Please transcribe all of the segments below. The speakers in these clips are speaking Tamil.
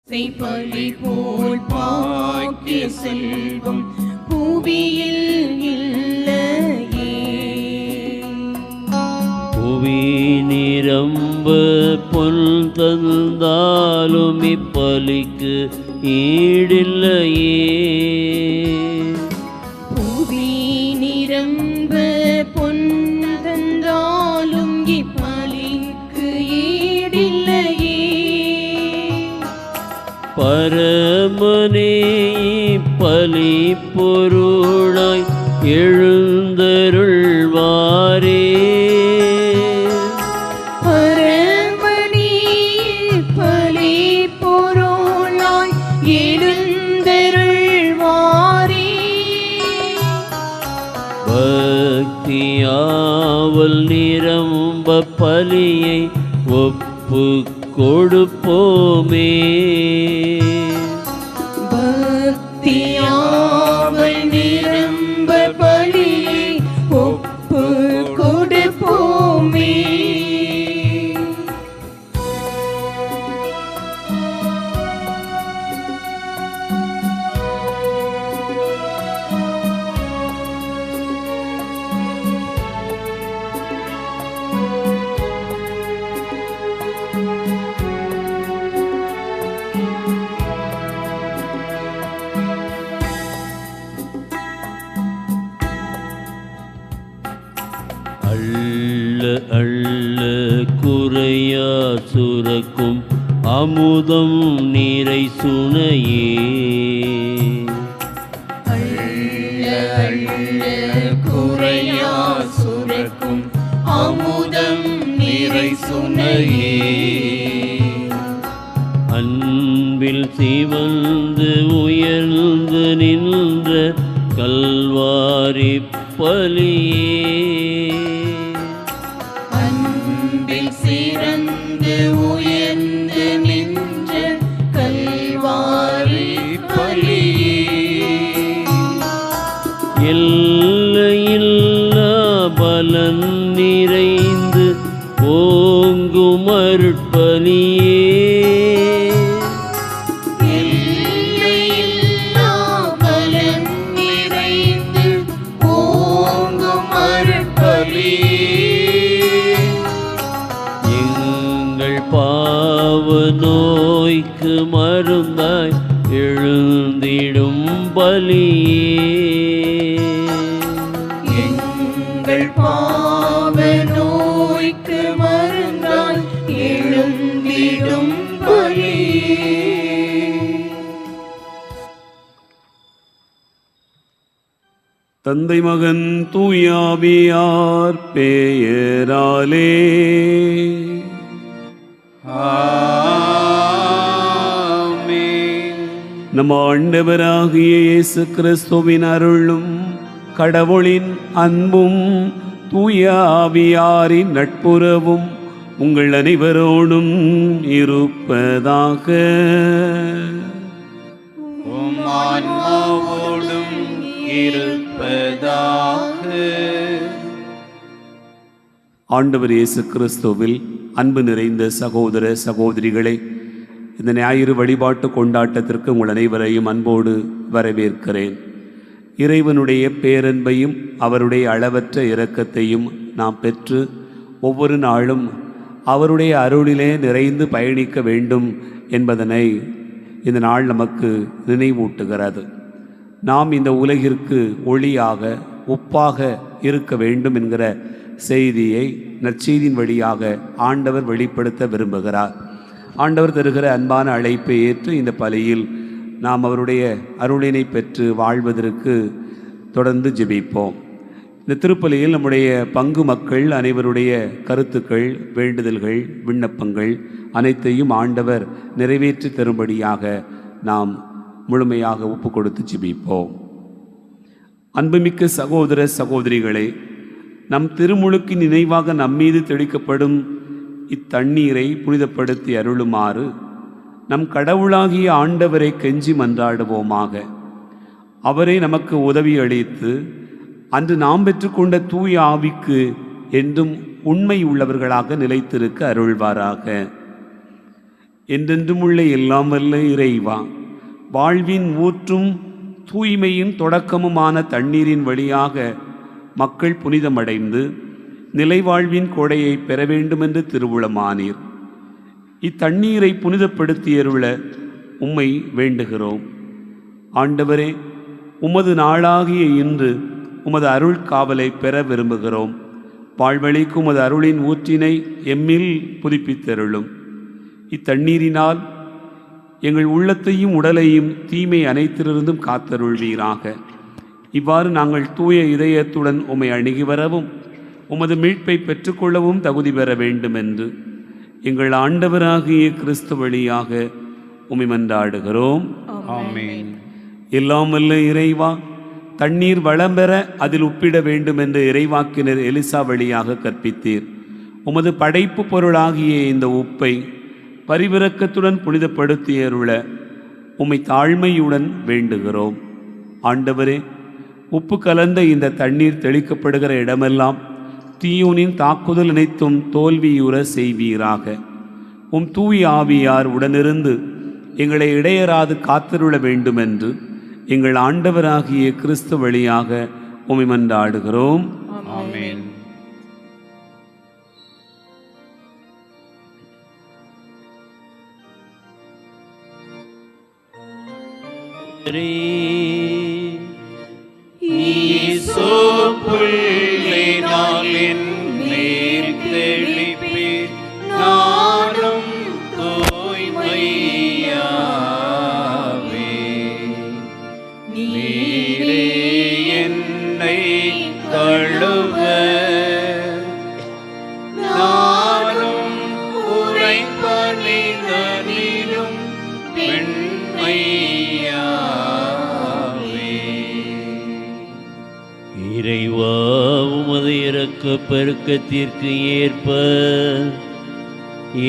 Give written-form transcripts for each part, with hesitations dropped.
செய்பலி போல் பாக்கிய செல்வம் புவியில் இல்லையே. புவி நிரம்ப பொன் தந்தாலும் இப்பலிக்கு ஈடில்லையே. புவி நிரம்ப பொன் தந்தாலும் இப்பலிக்கு ஈடில்லையே. பரமனே பலி பொருளாய் எழுந்தருள்வாரே. பரமனே பலி பொருளாய் எழுந்தருள்வாரே. பக்தியாவல் நிரம்ப பலியை ஒப்பு கொடுப்போமே. பக்தியாவல் நிரம்ப பலியை ஒப்பு கொடுப்போமே. அள்ள அள்ள குறையா சுரக்கும் அமுதம் நீரை சுனையே. அள்ள அள்ள குறையா சுரக்கும் அமுதம் நிறை சுனையே. அன்பில் சிவந்து உயர்ந்து நின்ற கல்வாரி பலியே. அன்பில் சிறந்து உயர்ந்து நின்ற கல்வாரி பலியே. எல்லையில்லா பலன் நிறைந்து ஓங்கும் அருட்பலியே. எல்லையில்லா பலன் நிறைந்து ஓங்கும் அருட்பலியே. எங்கள் பாவ நோய்க்கு மருந்தாய் எழுந்திடும் பலியே. எங்கள் பாவ நோய்க்கு மருந்தாய் எழுந்திடும் பலியே. தந்தை மகன் தூயாவியார் பெயராலே ஆமென். நம் ஆண்டவராகிய இயேசு கிறிஸ்துவின் அருளும் கடவுளின் அன்பும் தூயாவியாரின் நட்புறவும் உங்கள் அனைவரோடும் இருப்பதாக. உம் ஆன்மாவோடும் இருப்பதாக. ஆண்டவர் இயேசு கிறிஸ்துவில் அன்பு நிறைந்த சகோதர சகோதரிகளே, இந்த ஞாயிறு வழிபாட்டு கொண்டாட்டத்திற்கு உங்கள் அனைவரையும் அன்போடு வரவேற்கிறேன். இறைவனுடைய பேரன்பையும் அவருடைய அளவற்ற இரக்கத்தையும் நாம் பெற்று ஒவ்வொரு நாளும் அவருடைய அருளிலே நிறைந்து பயணிக்க வேண்டும் என்பதனை இந்த நாள் நமக்கு நினைவூட்டுகிறது. நாம் இந்த உலகிற்கு ஒளியாக உப்பாக இருக்க வேண்டும் என்கிற செய்தியை நற்செய்தியின் வழியாக ஆண்டவர் வெளிப்படுத்த விரும்புகிறார். ஆண்டவர் தருகிற அன்பான அழைப்பை ஏற்று இந்த பலியில் நாம் அவருடைய அருளினை பெற்று வாழ்வதற்கு தொடர்ந்து ஜெபிப்போம். இந்த திருப்பலியில் நம்முடைய பங்கு மக்கள் அனைவருடைய கருத்துக்கள், வேண்டுதல்கள், விண்ணப்பங்கள் அனைத்தையும் ஆண்டவர் நிறைவேற்றி தரும்படியாக நாம் முழுமையாக ஒப்பு கொடுத்து ஜெபிப்போம். அன்புமிக்க சகோதர சகோதரிகளே, நம் திருமுழுக்கின் நினைவாக நம்மீது தெளிக்கப்படும் இத்தண்ணீரை புனிதப்படுத்தி அருளுமாறு நம் கடவுளாகிய ஆண்டவரை கெஞ்சி மன்றாடுவோமாக. அவரை நமக்கு உதவி அளித்து அன்று நாம் பெற்றுக்கொண்ட தூய ஆவிக்கு என்றும் உண்மை உள்ளவர்களாக நிலைத்திருக்க அருள்வாராக. என்றென்றும் உள்ள எல்லாம் வல்ல இறைவா, வாழ்வின் ஊற்றும் தூய்மையின் தொடக்கமுமான தண்ணீரின் வழியாக மக்கள் புனிதமடைந்து நிலைவாழ்வின் கொடையை பெற வேண்டுமென்று திருவுளமானீர். இத்தண்ணீரை புனிதப்படுத்தியருள உம்மை வேண்டுகிறோம். ஆண்டவரே, உமது நாளாகிய இன்று உமது அருள் காவலை பெற விரும்புகிறோம். வாழ்வழிக்கும் உமது அருளின் ஊற்றினை எம்மில் புதுப்பித்தருளும். இத்தண்ணீரினால் எங்கள் உள்ளத்தையும் உடலையும் தீமை அனைத்திலிருந்தும் காத்தருள்வீராக. இவ்வாறு நாங்கள் தூய இதயத்துடன் உம்மை அணுகி வரவும் உமது மீட்பை பெற்றுக்கொள்ளவும் தகுதி பெற வேண்டுமென்று எங்கள் ஆண்டவராகிய கிறிஸ்து வழியாக உம்மை மன்றாடுகிறோம். ஆமென். எல்லாம் வல்ல இறைவா, தண்ணீர் வளம் பெற அதில் உப்பிட வேண்டும் என்று இறைவாக்கினர் எலிசா வழியாக கற்பித்தீர். உமது படைப்பு பொருளாகிய இந்த உப்பை பரிவிரக்கத்துடன் புனிதப்படுத்தியருள உம்மை தாழ்மையுடன் வேண்டுகிறோம். ஆண்டவரே, உப்பு கலந்த இந்த தண்ணீர் தெளிக்கப்படுகிற இடமெல்லாம் தீயோனின் தாக்குதல் அனைத்தும் தோல்வியுற செய்வீராக. உம் தூய் ஆவியார் உடனிருந்து எங்களை இடையராது காத்தருள வேண்டுமென்று எங்கள் ஆண்டவராகிய கிறிஸ்து வழியாக உம்மை மன்றாடுகிறோம். ஆமென். ஈசோ புள்ளினால் என் மேல் தெளிப்பீர், நானும் தூய்மையாவே. நீரே என்னை கழுவ, நானும் உரைப்பணிதனிலும் வெண்மையாவே. இறைவா, உமது இரக்க பெருக்கத்திற்கு ஏற்ப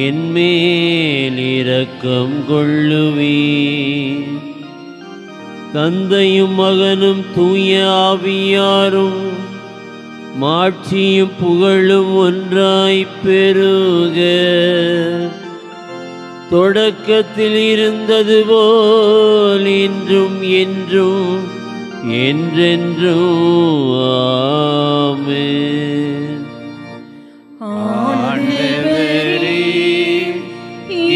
என்மேல் இரக்கம் கொள்ளுவீர். தந்தையும் மகனும் தூய ஆவியாரும் மாட்சியும் புகழும் ஒன்றாய் பெருக. தொடக்கத்தில் இருந்தது போல் இன்றும் என்றும் என்றென்றும் ஆமென். ஆண்டவரே,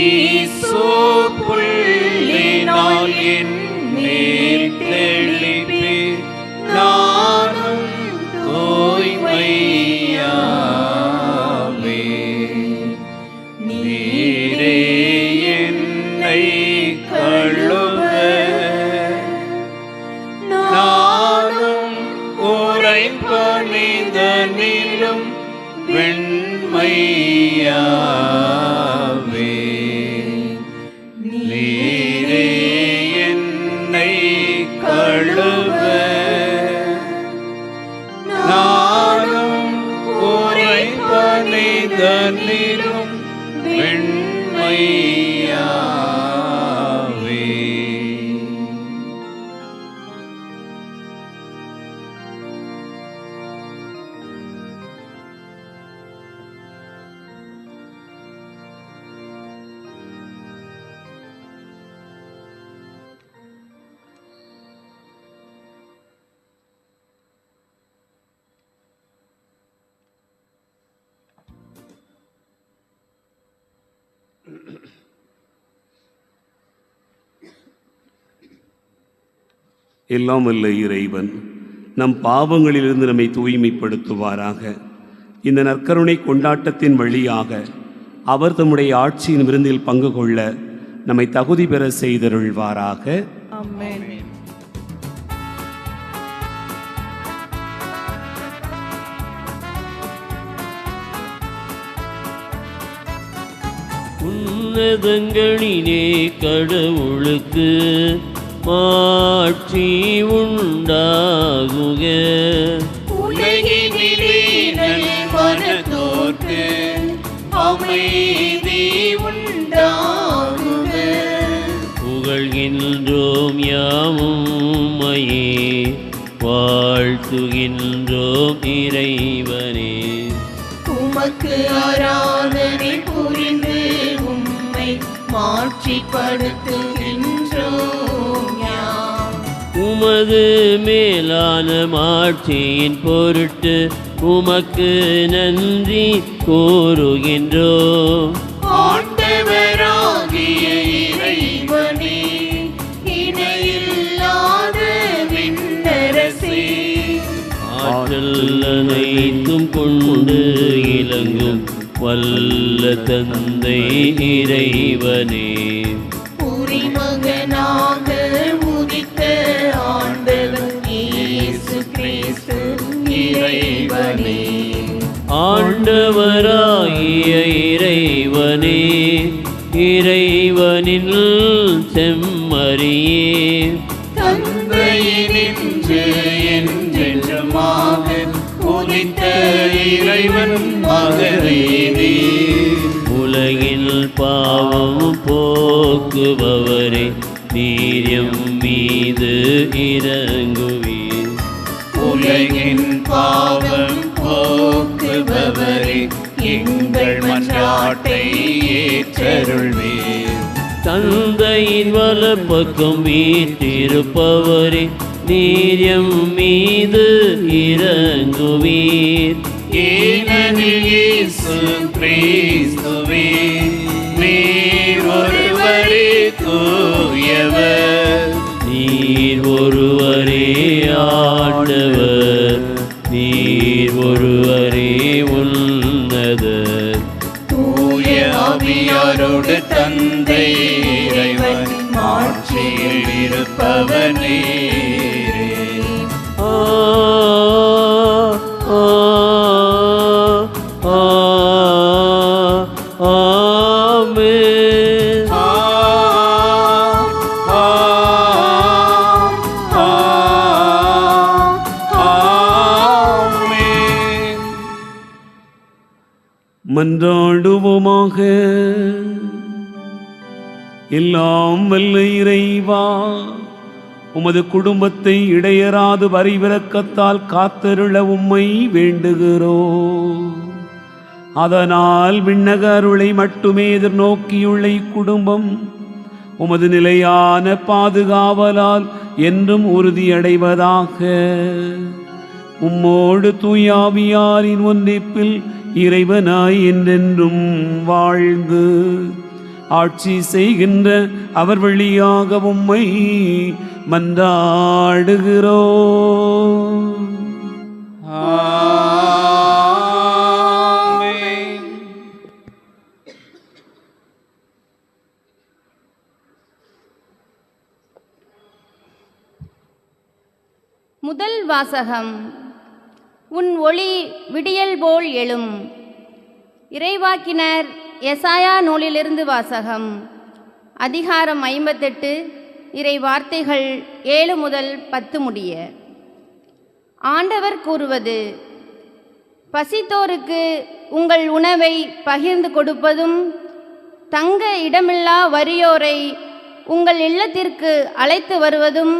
ஈசோ புள்ளினால் என் மேல் தெளிப்பீர், நானும் தூய்மையாவே. நீரே என்னை கழுவ, நானும் உரைப்பணிதனிலும் வெண்மையாவே. நீரே என்னை கழுவ, நானும் உரைப்பணிதனிலும் வெண்மையாவே. எல்லாம் வல்ல இறைவன் நம் பாவங்களிலிருந்து நம்மை தூய்மைப்படுத்துவாராக. இந்த நற்கருணை கொண்டாட்டத்தின் வழியாக அவர் தம்முடைய ஆட்சியின் விருந்தில் பங்கு கொள்ள நம்மை தகுதி பெற செய்தருள்வாராக. ஆமென். உன்னதங்களிலே கடவுளுக்கு மாட்சி உண்டாகுக. உலகினிலே நல்மனத்தோர்க்கு அமைதி உண்டாகுக. புகழ்கின்றோம் யாமும்மையே, வாழ்த்துகின்றோம் இறைவனே. உமக்கு ஆராதனை புரிந்து உம்மை மாட்சிப்படுத்துகின்றோம் யாம். உமது மேலான மாட்சியின் பொருட்டு உமக்கு நன்றி கூறுகின்றோம். ஆண்டவராகிய இறைவனே, இணையில்லாத விண்ணரசே, ஆற்றல் அனைத்தும் கொண்டு இலங்கும் வல்ல தந்தை இறைவனே, உரிமகனாக உதித்த ஆண்டவர் இயேசு கிறிஸ்து இறைவனே, ஆண்டவராகிய இறைவனே, இறைவனின் செம்மறியே, தந்தையினின்று என்றென்றுமாக உதித்த இறைவன் மகனே நீர். உலகில் பாவம் போக்குபவரே, நீர் மீது இறங்குவீர். உலகின் பாவம் போக்குபவரே, எங்கள் மன்றாட்டை ஏற்றருள்வீர். தந்தையின் வலப்பக்கம் வீற்றிருப்பவரே, நீர் மீது இறங்குவீர். ஏனெனில் இயேசு கிறிஸ்துவே, நீர் ஒருவரே தூயவர், நீர் ஒருவரே ஆண்டவர், நீர் ஒருவரே உன்னதர். தூய ஆவியாரோடு தந்தை இறைவன் ஆட்சியில் இருப்பவர் நீரே. ஆ ஆ ஆ ஆமென். மன்றாடுவோமாக. எல்லாம் வல்ல இறைவா, உமது குடும்பத்தை இடையராது வரிவிலக்கத்தால் காத்தருள உம்மை வேண்டுகிறோம். அதனால் விண்ணக அருளை மட்டுமே எதிர்நோக்கியுள்ள இக்குடும்பம் உமது நிலையான பாதுகாவலால் என்றும் உறுதியடைவதாக. உம்மோடு தூயாவியாரின் ஒன்றிப்பில் இறைவனாய் என்றென்றும் வாழ்ந்து ஆட்சி செய்கின்ற அவர் வழியாக உம்மை மன்றாடுகிறோம். ஆமென். முதல் வாசகம். உன் ஒளி விடியல் போல் எழும். இறைவாக்கினர் எசாயா நூலிலிருந்து வாசகம். அதிகாரம் 58, இறை வார்த்தைகள் 7 முதல் 10 முடிய. ஆண்டவர் கூறுவது: பசித்தோருக்கு உங்கள் உணவை பகிர்ந்து கொடுப்பதும், தங்க இடமில்லா வறியோரை உங்கள் இல்லத்திற்கு அழைத்து வருவதும்,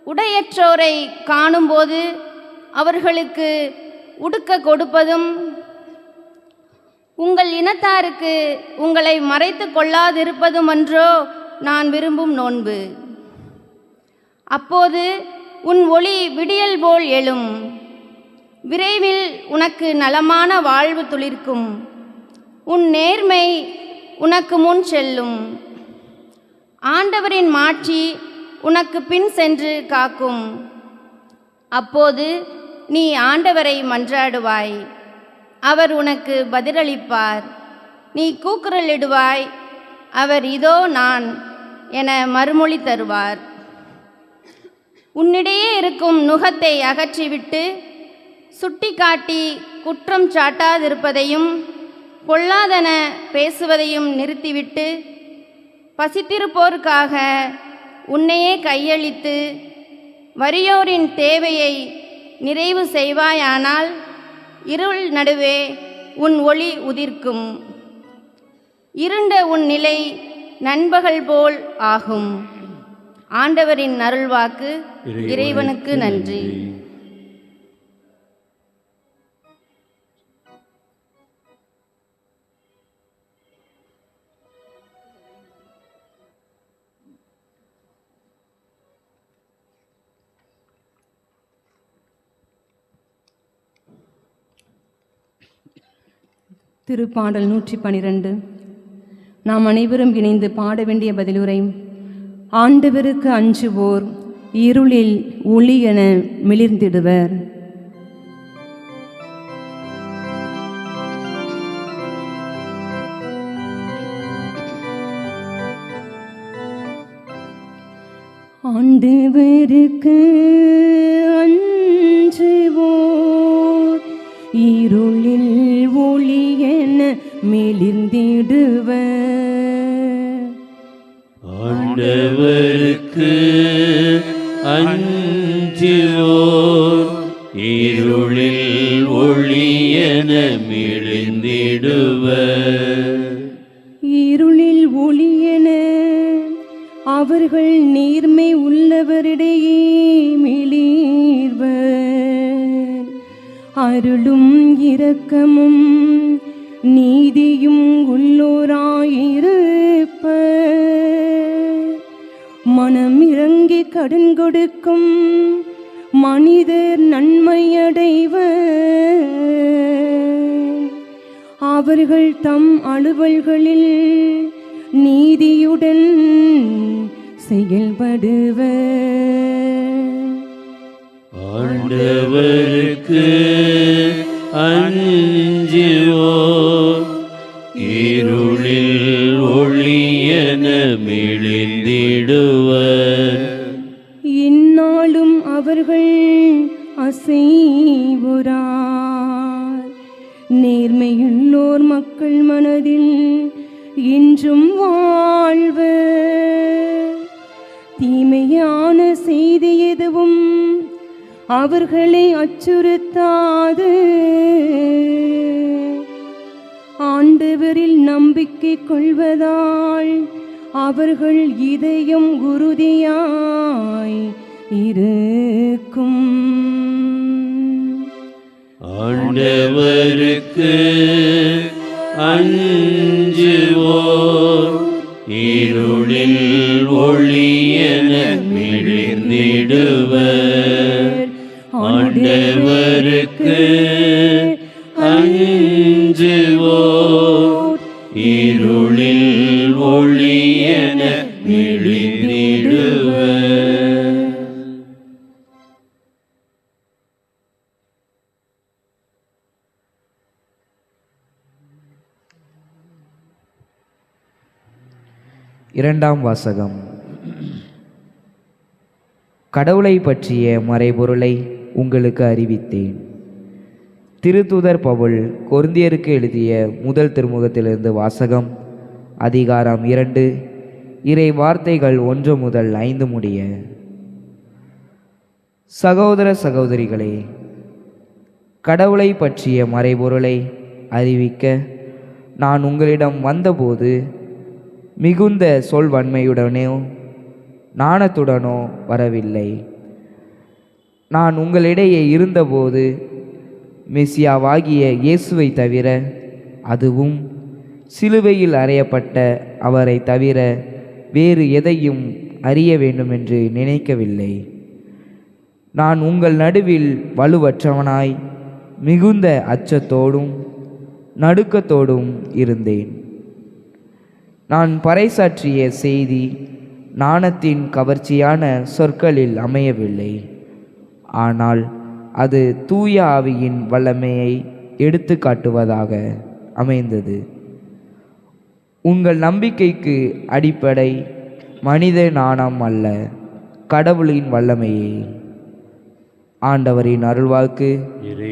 உடையற்றோரை காணும்போது அவர்களுக்கு உடுக்க கொடுப்பதும், உங்கள் இனத்தாருக்கு உங்களை மறைத்து கொள்ளாதிருப்பதுமன்றோ நான் விரும்பும் நோன்பு. அப்போது உன் ஒளி விடியல் போல் எழும். விரைவில் உனக்கு நலமான வாழ்வு துளிர்க்கும். உன் நேர்மை உனக்கு முன் செல்லும். ஆண்டவரின் மாட்சி உனக்கு பின் சென்று காக்கும். அப்போது நீ ஆண்டவரை மன்றாடுவாய், அவர் உனக்கு பதிலளிப்பார். நீ கூக்குரலிடுவாய், அவர் இதோ நான் என மறுமொழி தருவார். உன்னிடையே இருக்கும் நுகத்தை அகற்றிவிட்டு சுட்டி காட்டி குற்றம் சாட்டாதிருப்பதையும் பொல்லாதன பேசுவதையும் நிறுத்திவிட்டு, பசித்திருப்போருக்காக உன்னையே கையளித்து வறியோரின் தேவையை நிறைவு செய்வாயானால் இருள் நடுவே உன் ஒளி உதிர்க்கும். இருண்ட உன் நிலை நண்பகல் போல் ஆகும். ஆண்டவரின் அருள்வாக்கு. இறைவனுக்கு நன்றி. திருப்பாடல் 112. நாம் அனைவரும் இணைந்து பாட வேண்டிய பதிலுரை. ஆண்டவருக்கு அஞ்சுவோர் இருளில் ஒளி என மிளிர்ந்திடுவர். ஆண்டவருக்கு அஞ்சுவோர் இருளில் ஒளி என மிளிர்ந்திடுவர். ஆண்டவருக்கு அஞ்சுவோர் இருளில் ஒளி என மிளிர்ந்திடுவர். இருளில் ஒளி என அவர்கள் நேர்மை உள்ளவரிடையே மிளிர்வர். அருளும் இரக்கமும் நீதியும் உள்ளோராயிருப்பர். மனம் இறங்கி கடன் கொடுக்கும் மனிதர் நன்மையடைவர். அவர்கள் தம் அலுவல்களில் நீதியுடன் செயல்படுவர். ஆண்டவருக்கு அஞ்சுவோர் இருளில் ஒளி என மிளிர்ந்திடுவர். இந்நாளும் அவர்கள் அசைவுறார். நேர்மையுள்ளோர் மக்கள் மனதில் இன்றும் வாழ்வர். தீமையான செய்தி எதுவும் அவர்களை அச்சுறுத்தாது. ஆண்டவரில் நம்பிக்கை கொள்வதால் அவர்கள் இதயம் உறுதியாய் இருக்கும். ஆண்டவருக்கு அஞ்சுவோர் இருளில் ஒளி என மிளிர்ந்திடுவர். ஆண்டவருக்கு அஞ்சுவோர் இருளில் ஒளி என மிளிர்ந்திடுவர். இரண்டாம் வாசகம். கடவுளை பற்றிய மறைபொருளை உங்களுக்கு அறிவித்தேன். திருத்தூதர் பவுல் கொரிந்தியருக்கு எழுதிய முதல் திருமுகத்திலிருந்து வாசகம். அதிகாரம் 2, இறை வார்த்தைகள் 1 முதல் 5 முடிய. சகோதர சகோதரிகளே, கடவுளை பற்றிய மறைபொருளை அறிவிக்க நான் உங்களிடம் வந்தபோது மிகுந்த சொல்வன்மையுடனோ நாணத்துடனோ வரவில்லை. நான் உங்களிடையே இருந்தபோது மெசியாவாகிய இயேசுவை தவிர, அதுவும் சிலுவையில் அறையப்பட்ட அவரை தவிர வேறு எதையும் அறிய வேண்டுமென்று நினைக்கவில்லை. நான் உங்கள் நடுவில் வலுவற்றவனாய் மிகுந்த அச்சத்தோடும் நடுக்கத்தோடும் இருந்தேன். நான் பறைசாற்றிய செய்தி நாணத்தின் கவர்ச்சியான சொற்களில் அமையவில்லை. ஆனால் அது தூய ஆவியின் வல்லமையை எடுத்து காட்டுவதாக அமைந்தது. உங்கள் நம்பிக்கைக்கு அடிப்படை மனித நாணம் அல்ல, கடவுளின் வல்லமையே. ஆண்டவரின் அருள்வாக்கு.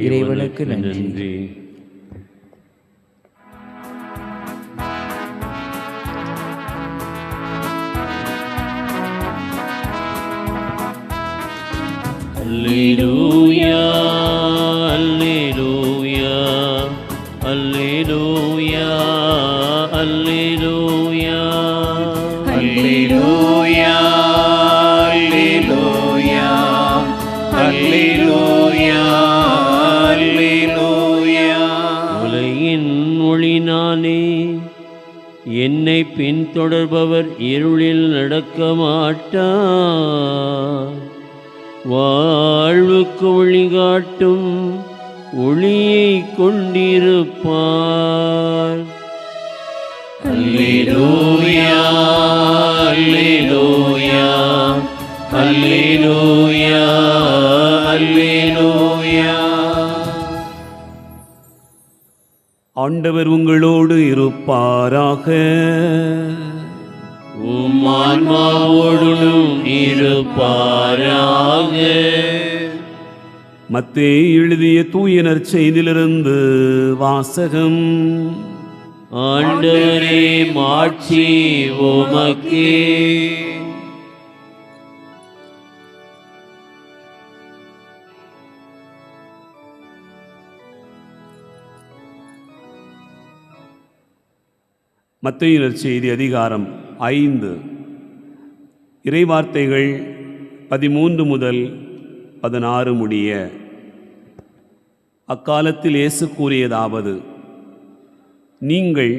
இறைவனுக்கு நன்றி. அல்லேலூயா, அல்லேலூயா, அல்லேலூயா, அல்லேலூயா, அல்லேலூயா, அல்லேலூயா, அல்லேலூயா, அல்லேலூயா. உலகின் ஒளி நானே, என்னை பின்தொடர்பவர் இருளில் நடக்க மாட்டார். வாழ்வுக்கு வழிகாட்டும் ஒளியை கொண்டிருப்பார். அல்லேலூயா அல்லேலூயா அல்லேலூயா அல்லேலூயா. ஆண்டவர் உங்களோடு இருப்பாராக. உம் ஆன்மாவோடும் இருப்பாராக. மத்தேயு எழுதிய தூய நற்செய்தியிலிருந்து வாசகம். ஆண்டவரே மாட்சி உமக்கே. மத்தேயு நற்செய்தி அதிகாரம் 5 இறைவார்த்தைகள் 13 முதல் 16 முடிய. அக்காலத்தில் இயேசு கூறியதாவது: நீங்கள்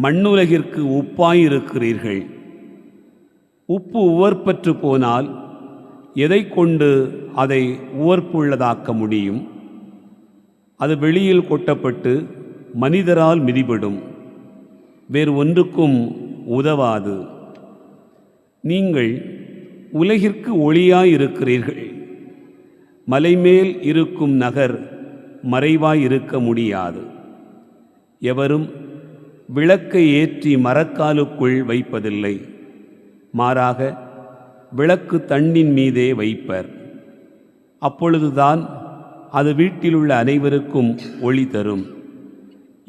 மண்ணுலகிற்கு உப்பாயிருக்கிறீர்கள். உப்பு உவர்ப்பற்று போனால் எதை கொண்டு அதை உவர்ப்புள்ளதாக்க முடியும்? அது வெளியில் கொட்டப்பட்டு மனிதரால் மிதிபடும், வேறு ஒன்றுக்கும் உதவாது. நீங்கள் உலகிற்கு ஒளியாயிருக்கிறீர்கள். மலைமேல் இருக்கும் நகர் மறைவாயிருக்க முடியாது. எவரும் விளக்கை ஏற்றி மரக்காலுக்குள் வைப்பதில்லை, மாறாக விளக்கு தண்டின் மீதே வைப்பர். அப்பொழுதுதான் அது வீட்டிலுள்ள அனைவருக்கும் ஒளி தரும்.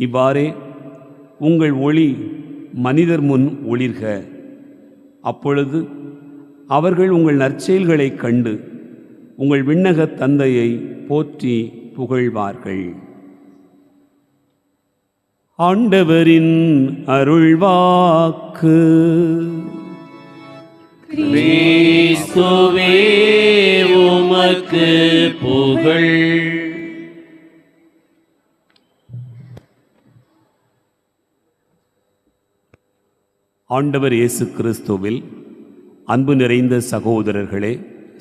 இவ்வாறே உங்கள் ஒளி மனிதர் முன் ஒளிர்க. அப்பொழுது அவர்கள் உங்கள் நற்செயல்களைக் கண்டு உங்கள் விண்ணகத் தந்தையை போற்றி புகழ்வார்கள். ஆண்டவரின் அருள்வாக்கு. கிறிஸ்துவே உமக்கு புகழ். ஆண்டவர் இயேசு கிறிஸ்துவில் அன்பு நிறைந்த சகோதரர்களே,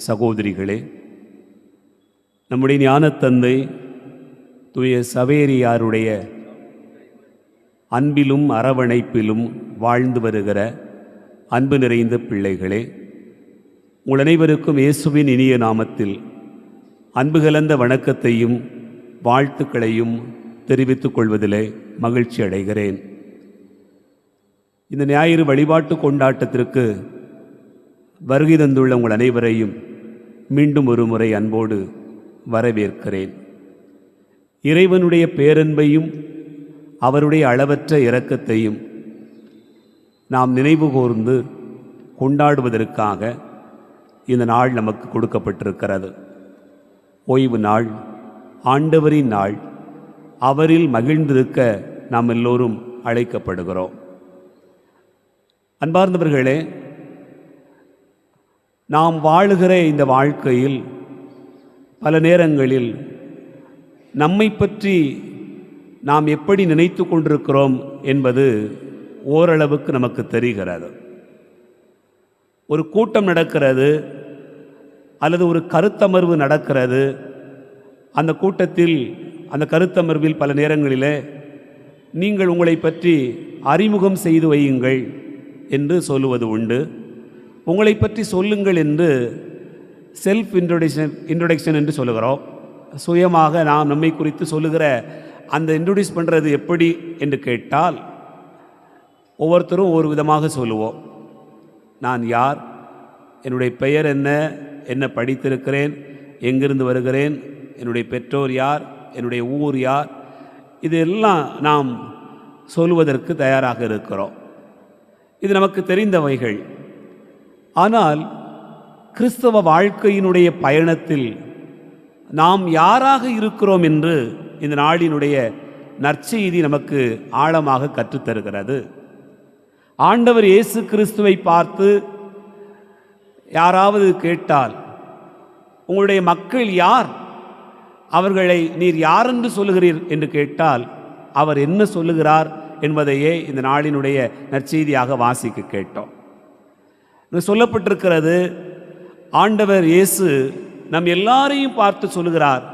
சகோதரிகளே, நம்முடைய ஞானத்தந்தை தூய சவேரியாருடைய அன்பிலும் அரவணைப்பிலும் வாழ்ந்து வருகிற அன்பு நிறைந்த பிள்ளைகளே, உங்கள் அனைவருக்கும் இயேசுவின் இனிய நாமத்தில் அன்பு கலந்த வணக்கத்தையும் வாழ்த்துக்களையும் தெரிவித்துக் கொள்வதிலே மகிழ்ச்சி அடைகிறேன். இந்த ஞாயிறு வழிபாட்டு கொண்டாட்டத்திற்கு வருகை தந்துள்ள உங்கள் அனைவரையும் மீண்டும் ஒரு முறை அன்போடு வரவேற்கிறேன். இறைவனுடைய பேரன்பையும் அவருடைய அளவற்ற இரக்கத்தையும் நாம் நினைவு கூர்ந்து கொண்டாடுவதற்காக இந்த நாள் நமக்கு கொடுக்கப்பட்டிருக்கிறது. ஓய்வு நாள், ஆண்டவரின் நாள். அவரில் மகிழ்ந்திருக்க நாம் எல்லோரும் அழைக்கப்படுகிறோம். அன்பார்ந்தவர்களே, நாம் வாழுகிற இந்த வாழ்க்கையில் பல நேரங்களில் நம்மை பற்றி நாம் எப்படி நினைத்து கொண்டிருக்கிறோம் என்பது ஓரளவுக்கு நமக்கு தெரிகிறது. ஒரு கூட்டம் நடக்கிறது அல்லது ஒரு கருத்தமர்வு நடக்கிறது. அந்த கூட்டத்தில், அந்த கருத்தமர்வில் பல நேரங்களில் நீங்கள் உங்களை பற்றி அறிமுகம் செய்து வையுங்கள் என்று சொல்லுவது உண்டு. உங்களை பற்றி சொல்லுங்கள் என்று செல்ஃப் இன்ட்ரோடக்ஷன் என்று சொல்லுகிறோம். சுயமாக நாம் நம்மை குறித்து சொல்லுகிற அந்த இன்ட்ரோடியூஸ் பண்ணுறது எப்படி என்று கேட்டால் ஒவ்வொருத்தரும் ஒரு விதமாக சொல்லுவோம். நான் யார், என்னுடைய பெயர் என்ன, என்ன படித்திருக்கிறேன், எங்கிருந்து வருகிறேன், என்னுடைய பெற்றோர் யார், என்னுடைய ஊர் யார், இதெல்லாம் நாம் சொல்லுவதற்கு தயாராக இருக்கிறோம். இது நமக்கு தெரிந்தவைகள். ஆனால் கிறிஸ்தவ வாழ்க்கையினுடைய பயணத்தில் நாம் யாராக இருக்கிறோம் என்று இந்த நாளினுடைய நற்செய்தி நமக்கு ஆழமாக கற்றுத்தருகிறது. ஆண்டவர் இயேசு கிறிஸ்துவை பார்த்து யாராவது கேட்டால், உங்களுடைய மக்கள் யார், அவர்களை நீர் யாரென்று சொல்லுகிறீர் என்று கேட்டால் அவர் என்ன சொல்லுகிறார் என்பதையே இந்த நாளினுடைய நற்செய்தியாக வாசிக்க கேட்டோம். சொல்லப்பட்டிருக்கிறது, ஆண்டவர் இயேசு நம் எல்லாரையும் பார்த்து சொல்லுகிறார்,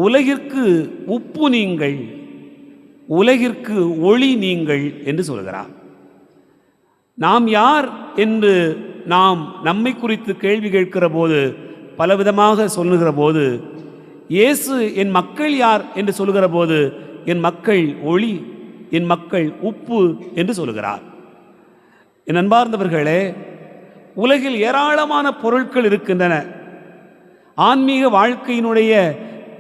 உலகிற்கு உப்பு நீங்கள், உலகிற்கு ஒளி நீங்கள் என்று சொல்கிறார். நாம் யார் என்று நாம் நம்மை குறித்து கேள்வி கேட்கிற போது, பலவிதமாக சொல்லுகிற போது, இயேசு என் மக்கள் யார் என்று சொல்லுகிற போது, என் மக்கள் ஒளி, என் மக்கள் உப்பு என்று சொல்லுகிறார். என் அன்பார்ந்தவர்களே, உலகில் ஏராளமான பொருட்கள் இருக்கின்றன. ஆன்மீக வாழ்க்கையினுடைய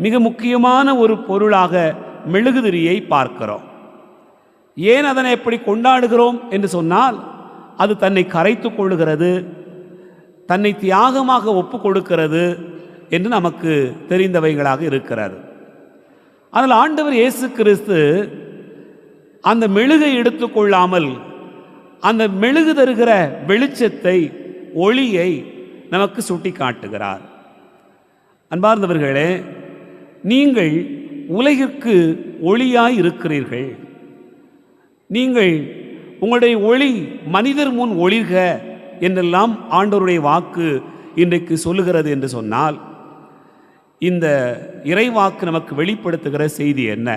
மிக முக்கியமான ஒரு பொருளாக மெழுகுதிரியை பார்க்கிறோம். ஏன் அதனை எப்படி கொண்டாடுகிறோம் என்று சொன்னால், அது தன்னை கரைத்து கொள்ளுகிறது, தன்னை தியாகமாக ஒப்பு கொடுக்கிறது என்று நமக்கு தெரிந்தவைகளாக இருக்கிறது. ஆனால் ஆண்டவர் இயேசு கிறிஸ்து அந்த மெழுகை எடுத்துக்கொள்ளாமல் அந்த மெழுகு தருகிற வெளிச்சத்தை, ஒளியை நமக்கு சுட்டி காட்டுகிறார். அன்பார்ந்தவர்களே, நீங்கள் உலகிற்கு ஒளியாய் இருக்கிறீர்கள். நீங்கள் உங்களுடைய ஒளி மனிதர் முன் ஒளிர்க என்றெல்லாம் ஆண்டவருடைய வாக்கு இன்றைக்கு சொல்லுகிறது என்று சொன்னால், இந்த இறைவாக்கு நமக்கு வெளிப்படுத்துகிற செய்தி என்ன?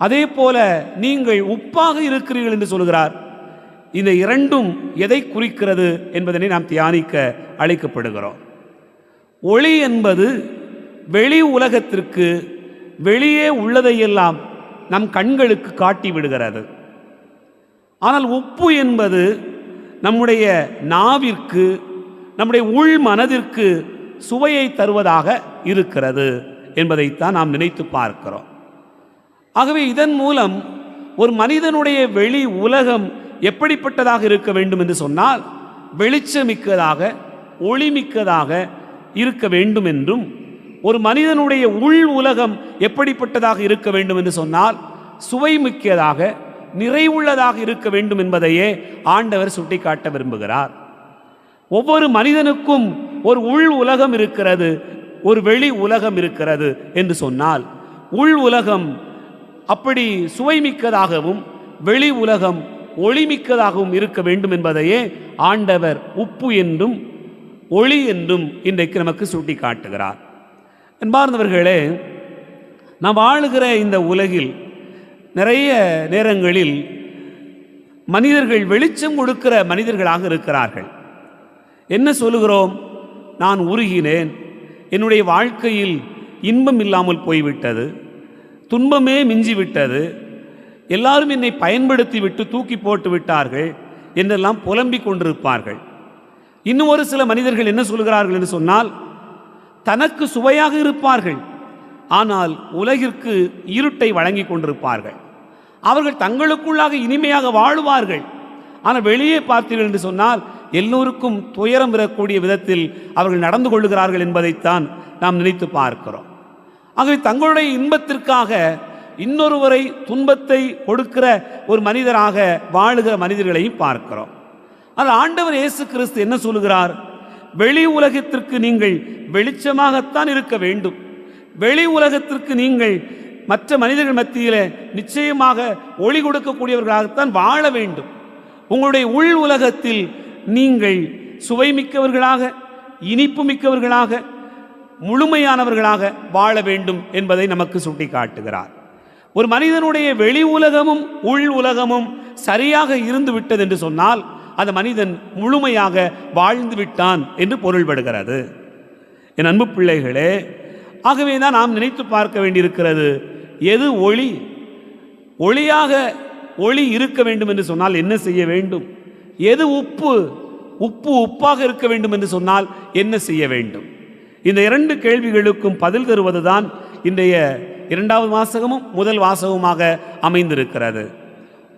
அதே போல நீங்கள் உப்பாக இருக்கிறீர்கள் என்று சொல்கிறார். இந்த இரண்டும் எதை குறிக்கிறது என்பதனை நாம் தியானிக்க அழைக்கப்படுகிறோம். ஒளி என்பது வெளி உலகத்திற்கு வெளியே உள்ளதையெல்லாம் நம் கண்களுக்கு காட்டி விடுகிறது. ஆனால் உப்பு என்பது நம்முடைய நாவிற்கு, நம்முடைய உள் மனதிற்கு சுவையை தருவதாக இருக்கிறது என்பதைத்தான் நாம் நினைத்து பார்க்கிறோம். ஆகவே இதன் மூலம் ஒரு மனிதனுடைய வெளி உலகம் எப்படிப்பட்டதாக இருக்க வேண்டும் என்று சொன்னால், வெளிச்சமிக்கதாக, ஒளிமிக்கதாக இருக்க வேண்டும் என்றும், ஒரு மனிதனுடைய உள் உலகம் எப்படிப்பட்டதாக இருக்க வேண்டும் என்று சொன்னால், சுவைமிக்கதாக, நிறைவுள்ளதாக இருக்க வேண்டும் என்பதையே ஆண்டவர் சுட்டிக்காட்ட விரும்புகிறார். ஒவ்வொரு மனிதனுக்கும் ஒரு உள் உலகம் இருக்கிறது, ஒரு வெளி உலகம் இருக்கிறது என்று சொன்னால், உள் உலகம் அப்படி சுவைமிக்கதாகவும் வெளி உலகம் ஒளிமிக்கதாகவும் இருக்க வேண்டும் என்பதையே ஆண்டவர் உப்பு என்றும் ஒளி என்றும் இன்றைக்கு நமக்கு சுட்டி காட்டுகிறார். அன்பார்ந்தவர்களே, நாம் வாழுகிற இந்த உலகில் நிறைய நேரங்களில் மனிதர்கள் வெளிச்சம் கொடுக்கிற மனிதர்களாக இருக்கிறார்கள். என்ன சொல்லுகிறோம்? நான் உருகினேன், என்னுடைய வாழ்க்கையில் இன்பம் இல்லாமல் போய்விட்டது, துன்பமே மிஞ்சிவிட்டது, எல்லாரும் என்னை பயன்படுத்தி விட்டு தூக்கி போட்டு விட்டார்கள் என்றெல்லாம் புலம்பிக் கொண்டிருப்பார்கள். இன்னும் ஒரு சில மனிதர்கள் என்ன சொல்கிறார்கள் என்று சொன்னால், தனக்கு சுவையாக இருப்பார்கள், ஆனால் உலகிற்கு இருட்டை வழங்கி கொண்டிருப்பார்கள். அவர்கள் தங்களுக்குள்ளாக இனிமையாக வாழுவார்கள், ஆனால் வெளியே பார்த்தீர்கள் என்று சொன்னால் எல்லோருக்கும் துயரம் பெறக்கூடிய விதத்தில் அவர்கள் நடந்து கொள்ளுகிறார்கள் என்பதைத்தான் நாம் நினைத்து பார்க்கிறோம். ஆகவே தங்களுடைய இன்பத்திற்காக இன்னொருவரை துன்பத்தை கொடுக்கிற ஒரு மனிதராக வாழுகிற மனிதர்களையும் பார்க்கிறோம். ஆனால் ஆண்டவர் இயேசு கிறிஸ்து என்ன சொல்லுகிறார்? வெளி உலகத்திற்கு நீங்கள் வெளிச்சமாகத்தான் இருக்க வேண்டும். வெளி உலகத்திற்கு நீங்கள் மற்ற மனிதர்கள் மத்தியில் நிச்சயமாக ஒளி கொடுக்கக்கூடியவர்களாகத்தான் வாழ வேண்டும். உங்களுடைய உள் உலகத்தில் நீங்கள் சுவைமிக்கவர்களாக, இனிப்பு மிக்கவர்களாக, முழுமையானவர்களாக வாழ வேண்டும் என்பதை நமக்கு சுட்டி காட்டுகிறார். ஒரு மனிதனுடைய வெளி உலகமும் உள் உலகமும் சரியாக இருந்து விட்டது என்று சொன்னால் அந்த மனிதன் முழுமையாக வாழ்ந்து விட்டான் என்று பொருள்படுகிறது. என் அன்பு பிள்ளைகளே, ஆகவே தான் நாம் நினைத்து பார்க்க வேண்டியிருக்கிறது, எது ஒளி? ஒளியாக ஒளி இருக்க வேண்டும் என்று சொன்னால் என்ன செய்ய வேண்டும்? எது உப்பு? உப்பு உப்பாக இருக்க வேண்டும் என்று சொன்னால் என்ன செய்ய வேண்டும்? இந்த இரண்டு கேள்விகளுக்கும் பதில் தருவதுதான் இன்றைய இரண்டாவது வாசகமும் முதல் வாசகமாக அமைந்திருக்கிறது.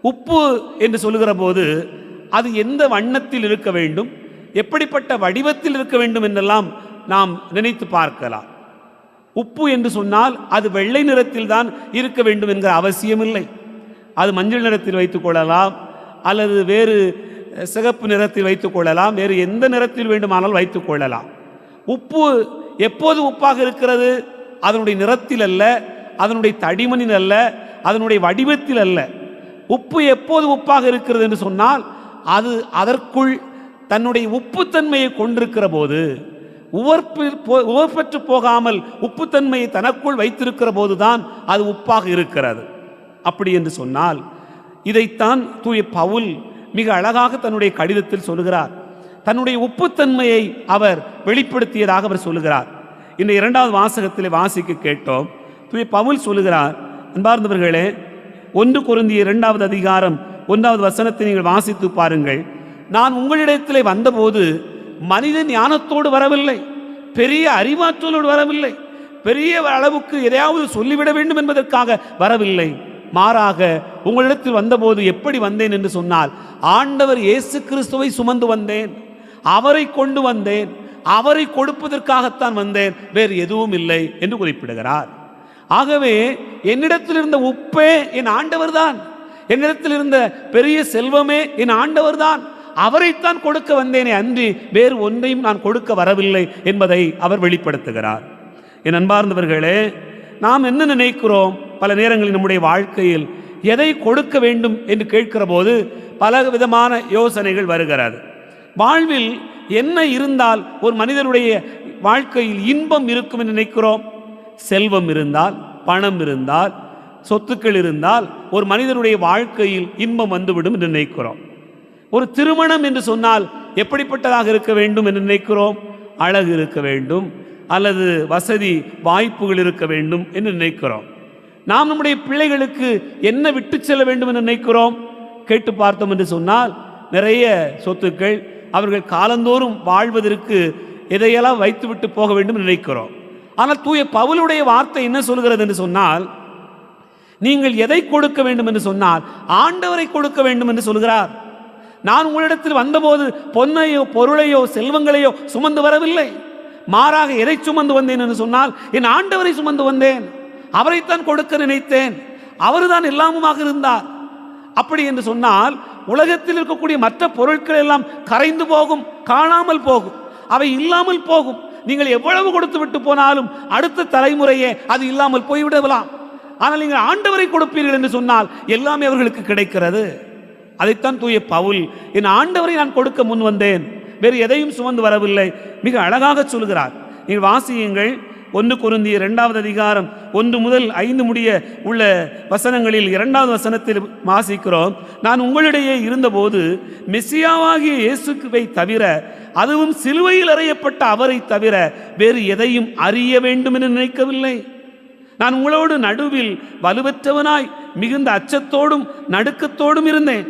உப்பு என்று சொல்லுகிற போது அது எந்த வண்ணத்தில் இருக்க வேண்டும், எப்படிப்பட்ட வடிவத்தில் இருக்க வேண்டும் என்றெல்லாம் நாம் நினைத்து பார்க்கலாம். உப்பு என்று சொன்னால் அது வெள்ளை நிறத்தில் தான் இருக்க வேண்டும் என்கிற அவசியமில்லை. அது மஞ்சள் நிறத்தில் வைத்துக் கொள்ளலாம், அல்லது வேறு சிகப்பு நிறத்தில் வைத்துக் கொள்ளலாம், வேறு எந்த நிறத்தில் வேண்டுமானால் வைத்துக் கொள்ளலாம். உப்பு எப்போது உப்பாக இருக்கிறது? அதனுடைய நிறத்தில் அல்ல, அதனுடைய தடிமனில் அல்ல, அதனுடைய வடிவத்தில் அல்ல. உப்பு எப்போது உப்பாக இருக்கிறது என்று சொன்னால் அது அதற்குள் தன்னுடைய உப்புத்தன்மையை கொண்டிருக்கிற போது, உவர்பற்று போகாமல் உப்புத்தன்மையை தனக்குள் வைத்திருக்கிற போதுதான் அது உப்பாக இருக்கிறது. அப்படி என்று சொன்னால் இதைத்தான் தூய பவுல் மிக அழகாக தன்னுடைய கடிதத்தில் சொல்லுகிறார். தன்னுடைய உப்புத்தன்மையை அவர் வெளிப்படுத்தியதாக அவர் சொல்லுகிறார். இந்த 2வது வாசகத்தில் வாசிக்க கேட்டோம். தூய பவுல் சொல்லுகிறார், அன்பார்ந்தவர்களே, 1 கொரிந்தியர் 2வது அதிகாரம் 1வது வசனத்தை நீங்கள் வாசித்து பாருங்கள். நான் உங்களிடத்திலே வந்தபோது மனித ஞானத்தோடு வரவில்லை, பெரிய அறிவாற்றலோடு வரவில்லை, பெரிய அளவுக்கு எதையாவது சொல்லிவிட வேண்டும் என்பதற்காக வரவில்லை. மாறாக உங்களிடத்தில் வந்தபோது எப்படி வந்தேன் என்று சொன்னால், ஆண்டவர் இயேசு கிறிஸ்துவை சுமந்து வந்தேன், அவரை கொண்டு வந்தேன், அவரை கொடுப்பதற்காகத்தான் வந்தேன், வேறு எதுவும் இல்லை என்று குறிப்பிடுகிறார். ஆகவே என்னிடத்தில் இருந்த உப்பே என் ஆண்டவர் தான், என்னிடத்தில் இருந்த பெரிய செல்வமே என் ஆண்டவர் தான், அவரைத்தான் கொடுக்க வந்தேனே அன்றி வேறு ஒன்றையும் நான் கொடுக்க வரவில்லை என்பதை அவர் வெளிப்படுத்துகிறார். என் அன்பார்ந்தவர்களே, நாம் என்ன நினைக்கிறோம்? பல நேரங்களில் நம்முடைய வாழ்க்கையில் எதை கொடுக்க வேண்டும் என்று கேட்கிற போது பல விதமான யோசனைகள் வருகிறது. வாழ்வில் என்ன இருந்தால் ஒரு மனிதனுடைய வாழ்க்கையில் இன்பம் இருக்கும் என்று நினைக்கிறோம்? செல்வம் இருந்தால், பணம் இருந்தால், சொத்துக்கள் இருந்தால் ஒரு மனிதனுடைய வாழ்க்கையில் இன்பம் வந்துவிடும் என்று நினைக்கிறோம். ஒரு திருமணம் என்று சொன்னால் எப்படிப்பட்டதாக இருக்க வேண்டும் என்று நினைக்கிறோம்? அழகு இருக்க வேண்டும், அல்லது வசதி வாய்ப்புகள் இருக்க வேண்டும் என்று நினைக்கிறோம். நாம் நம்முடைய பிள்ளைகளுக்கு என்ன விட்டு செல்ல வேண்டும் என்று நினைக்கிறோம்? கேட்டு பார்த்தோம் என்று சொன்னால் நிறைய சொத்துக்கள், அவர்கள் காலந்தோறும் வாழ்வதற்கு எதையெல்லாம் வைத்துவிட்டு போக வேண்டும் என்று நினைக்கிறோம். ஆனால் தூய பவுலுடைய வார்த்தை என்ன சொல்கிறது என்று சொன்னால், நீங்கள் எதை கொடுக்க வேண்டும் என்று சொன்னால் ஆண்டவரை கொடுக்க வேண்டும் என்று சொல்கிறார். நான் உங்களிடத்தில் வந்தபோது பொன்னையோ பொருளையோ செல்வங்களையோ சுமந்து வரவில்லை, மாறாக எதை சுமந்து வந்தேன் என்று சொன்னால் என் ஆண்டவரை சுமந்து வந்தேன், அவரைத்தான் கொடுக்க நினைத்தேன், அவர்தான் எல்லாமுமாக இருந்தார். அப்படி என்று சொன்னால் உலகத்தில் இருக்கக்கூடிய மற்ற பொருட்கள் எல்லாம் கரைந்து போகும், காணாமல் போகும், அவை இல்லாமல் போகும். நீங்கள் எவ்வளவு கொடுத்து விட்டு போனாலும் அடுத்த தலைமுறையே அது இல்லாமல் போய்விடலாம். ஆனால் நீங்கள் ஆண்டவரை கொடுப்பீர்கள் என்று சொன்னால் எல்லாமே அவர்களுக்கு கிடைக்கிறது. அதைத்தான் தூய பவுல், என் ஆண்டவரை நான் கொடுக்க முன் வந்தேன், வேறு எதையும் சுமந்து வரவில்லை, மிக அழகாக சொல்கிறார். நீங்கள் வாசியுங்கள். 1 கொரிந்தியர் 2வது அதிகாரம் 1 முதல் 5 முடிய உள்ள வசனங்களில் 2வது வசனத்தில் வாசிக்கிறோம், நான் உங்களிடையே இருந்தபோது மெசியாவாகிய இயேசுவை தவிர, அதுவும் சிலுவையில் அறையப்பட்ட அவரை தவிர வேறு எதையும் அறிய வேண்டும் என்று நினைக்கவில்லை. நான் உங்களோடு நடுவில் வலுவற்றவனாய் மிகுந்த அச்சத்தோடும் நடுக்கத்தோடும் இருந்தேன்.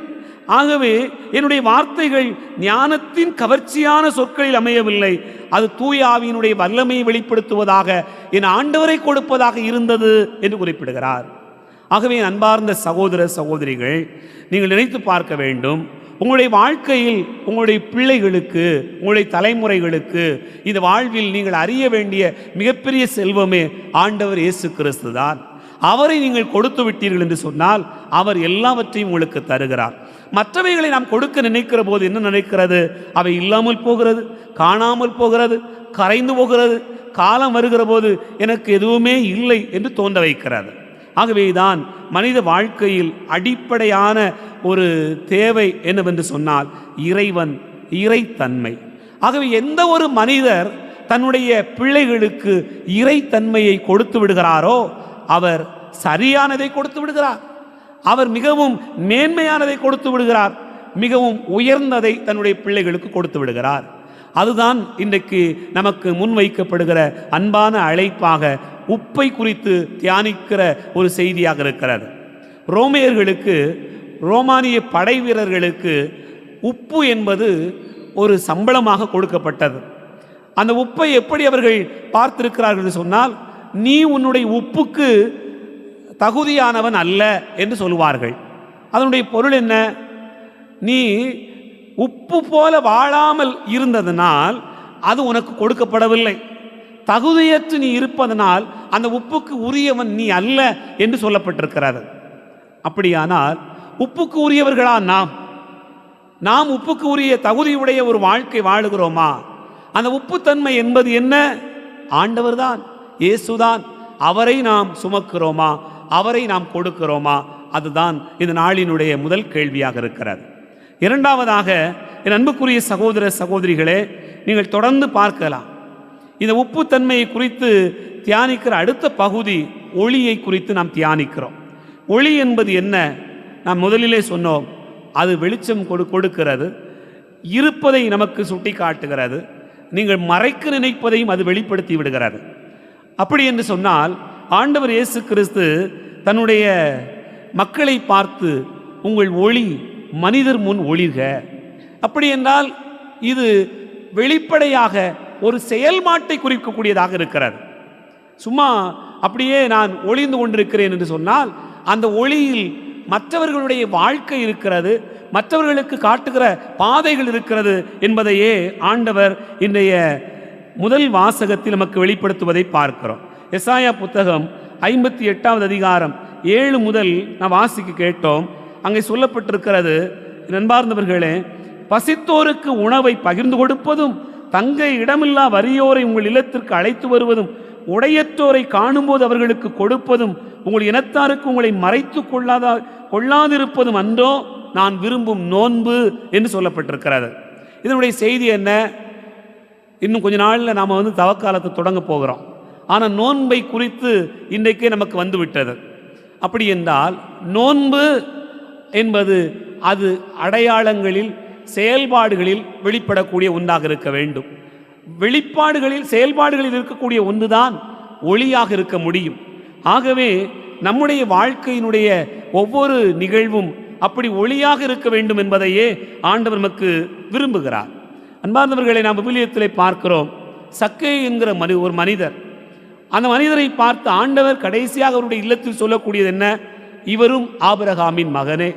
ஆகவே என்னுடைய வார்த்தைகள் ஞானத்தின் கவர்ச்சியான சொற்களில் அமையவில்லை, அது தூய ஆவியினுடைய வல்லமையை வெளிப்படுத்துவதாக என் ஆண்டவரை கொடுப்பதாக இருந்தது என்று குறிப்பிடுகிறார். ஆகவே அன்பார்ந்த சகோதர சகோதரிகள், நீங்கள் நினைத்து பார்க்க வேண்டும், உங்களுடைய வாழ்க்கையில் உங்களுடைய பிள்ளைகளுக்கு, உங்களுடைய தலைமுறைகளுக்கு இந்த வாழ்வில் நீங்கள் அறிய வேண்டிய மிகப்பெரிய செல்வமே ஆண்டவர் இயேசு கிறிஸ்து தான். அவரை நீங்கள் கொடுத்து விட்டீர்கள் என்று சொன்னால் அவர் எல்லாவற்றையும் உங்களுக்கு தருகிறார். மற்றவைகளை நாம் கொடுக்க நினைக்கிற போது என்ன நினைக்கிறது? அவை இல்லாமல் போகிறது, காணாமல் போகிறது, கரைந்து போகிறது. காலம் வருகிற போது எனக்கு எதுவுமே இல்லை என்று தோன்ற வைக்கிறது. ஆகவேதான் மனித வாழ்க்கையில் அடிப்படையான ஒரு தேவை என்னவென்று சொன்னால் இறைவன், இறைத்தன்மை. ஆகவே எந்த ஒரு மனிதர் தன்னுடைய பிள்ளைகளுக்கு இறைத்தன்மையை கொடுத்து விடுகிறாரோ அவர் சரியானதை கொடுத்து விடுகிறார், அவர் மிகவும் மேன்மையானதை கொடுத்து விடுகிறார், மிகவும் உயர்ந்ததை தன்னுடைய பிள்ளைகளுக்கு கொடுத்து விடுகிறார். அதுதான் இன்றைக்கு நமக்கு முன்வைக்கப்படுகிற அன்பான அழைப்பாக உப்பை குறித்து தியானிக்கிற ஒரு செய்தியாக இருக்கிறது. ரோமையர்களுக்கு, ரோமானிய படை வீரர்களுக்கு உப்பு என்பது ஒரு சம்பளமாக கொடுக்கப்பட்டது. அந்த உப்பை எப்படி அவர்கள் பார்த்திருக்கிறார்கள் சொன்னால், நீ உன்னுடைய உப்புக்கு தகுதியானவன் அல்ல என்று சொல்லுவார்கள். அதனுடைய பொருள் என்ன? நீ உப்பு போல வாழாமல் இருந்ததனால் அது உனக்கு கொடுக்கப்படவில்லை, தகுதியற்று நீ இருப்பதனால் அந்த உப்புக்கு உரியவன் நீ அல்ல என்று சொல்லப்பட்டிருக்கிறது. அப்படியானால் உப்புக்கு உரியவர்களா நாம் உப்புக்கு உரிய தகுதியுடைய ஒரு வாழ்க்கை வாழுகிறோமா? அந்த உப்புத்தன்மை என்பது என்ன? ஆண்டவர் தான், இயேசுதான். அவரை நாம் சுமக்கிறோமா? அவரை நாம் கொடுக்கிறோமா? அதுதான் இந்த நாளினுடைய முதல் கேள்வியாக இருக்கிறது. இரண்டாவதாக, என் அன்புக்குரிய சகோதர சகோதரிகளே, நீங்கள் தொடர்ந்து பார்க்கலாம், இந்த உப்புத்தன்மையை குறித்து தியானிக்கிற அடுத்த பகுதி ஒளியை குறித்து நாம் தியானிக்கிறோம். ஒளி என்பது என்ன? நாம் முதலிலே சொன்னோம், அது வெளிச்சம் கொடுக்கிறது, இருப்பதை நமக்கு சுட்டி காட்டுகிறது, நீங்கள் மறைக்க நினைப்பதையும் அது வெளிப்படுத்தி விடுகிறது. அப்படி என்று சொன்னால் ஆண்டவர் இயேசு கிறிஸ்து தன்னுடைய மக்களை பார்த்து உங்கள் ஒளி மனிதர் முன் ஒளிர்க. அப்படி என்றால் இது வெளிப்படையாக ஒரு செயல்பாட்டை குறிக்கக்கூடியதாக இருக்கிறது. சும்மா அப்படியே நான் ஒளிந்து கொண்டிருக்கிறேன் என்று சொன்னால் அந்த ஒளியில் மற்றவர்களுடைய வாழ்க்கை இருக்கிறது, மற்றவர்களுக்கு காட்டுகிற பாதைகள் இருக்கிறது என்பதையே ஆண்டவர் இன்றைய முதல் வாசகத்தில் நமக்கு வெளிப்படுத்துவதை பார்க்கிறோம். எசாயா புத்தகம் 58வது அதிகாரம் 7 முதல் நான் வாசிக்க கேட்டோம். அங்கே சொல்லப்பட்டிருக்கிறது, நண்பார்ந்தவர்களே, பசித்தோருக்கு உணவை பகிர்ந்து கொடுப்பதும், தங்க இடமில்லா வறியோரை உங்கள் இல்லத்திற்கு அழைத்து வருவதும், உடையற்றோரை காணும்போது அவர்களுக்கு கொடுப்பதும், உங்கள் இனத்தாருக்கு உங்களை மறைத்து கொள்ளாதிருப்பதும் அன்றோ நான் விரும்பும் நோன்பு என்று சொல்லப்பட்டிருக்கிறது. இதனுடைய செய்தி என்ன? இன்னும் கொஞ்ச நாளில் நாம் தவக்காலத்தை தொடங்க போகிறோம். ஆனால் நோன்பை குறித்து இன்றைக்கே நமக்கு வந்துவிட்டது. அப்படி என்றால் நோன்பு என்பது அது அடையாளங்களில் செயல்பாடுகளில் வெளிப்படக்கூடிய ஒன்றாக இருக்க வேண்டும். வெளிப்பாடுகளில் செயல்பாடுகளில் இருக்கக்கூடிய ஒன்றுதான் ஒளியாக இருக்க முடியும். ஆகவே நம்முடைய வாழ்க்கையினுடைய ஒவ்வொரு நிகழ்வும் அப்படி ஒளியாக இருக்க வேண்டும் என்பதையே ஆண்டவர் நமக்கு விரும்புகிறார். அன்பார்ந்தவர்களை நாம் விவிலியத்திலே பார்க்கிறோம். சக்கே என்கிற ஒரு மனிதர், அந்த மனிதரை பார்த்து ஆண்டவர் கடைசியாக அவருடைய இல்லத்தில் சொல்லக்கூடியது என்ன? இவரும் ஆபிரகாமின் மகனே,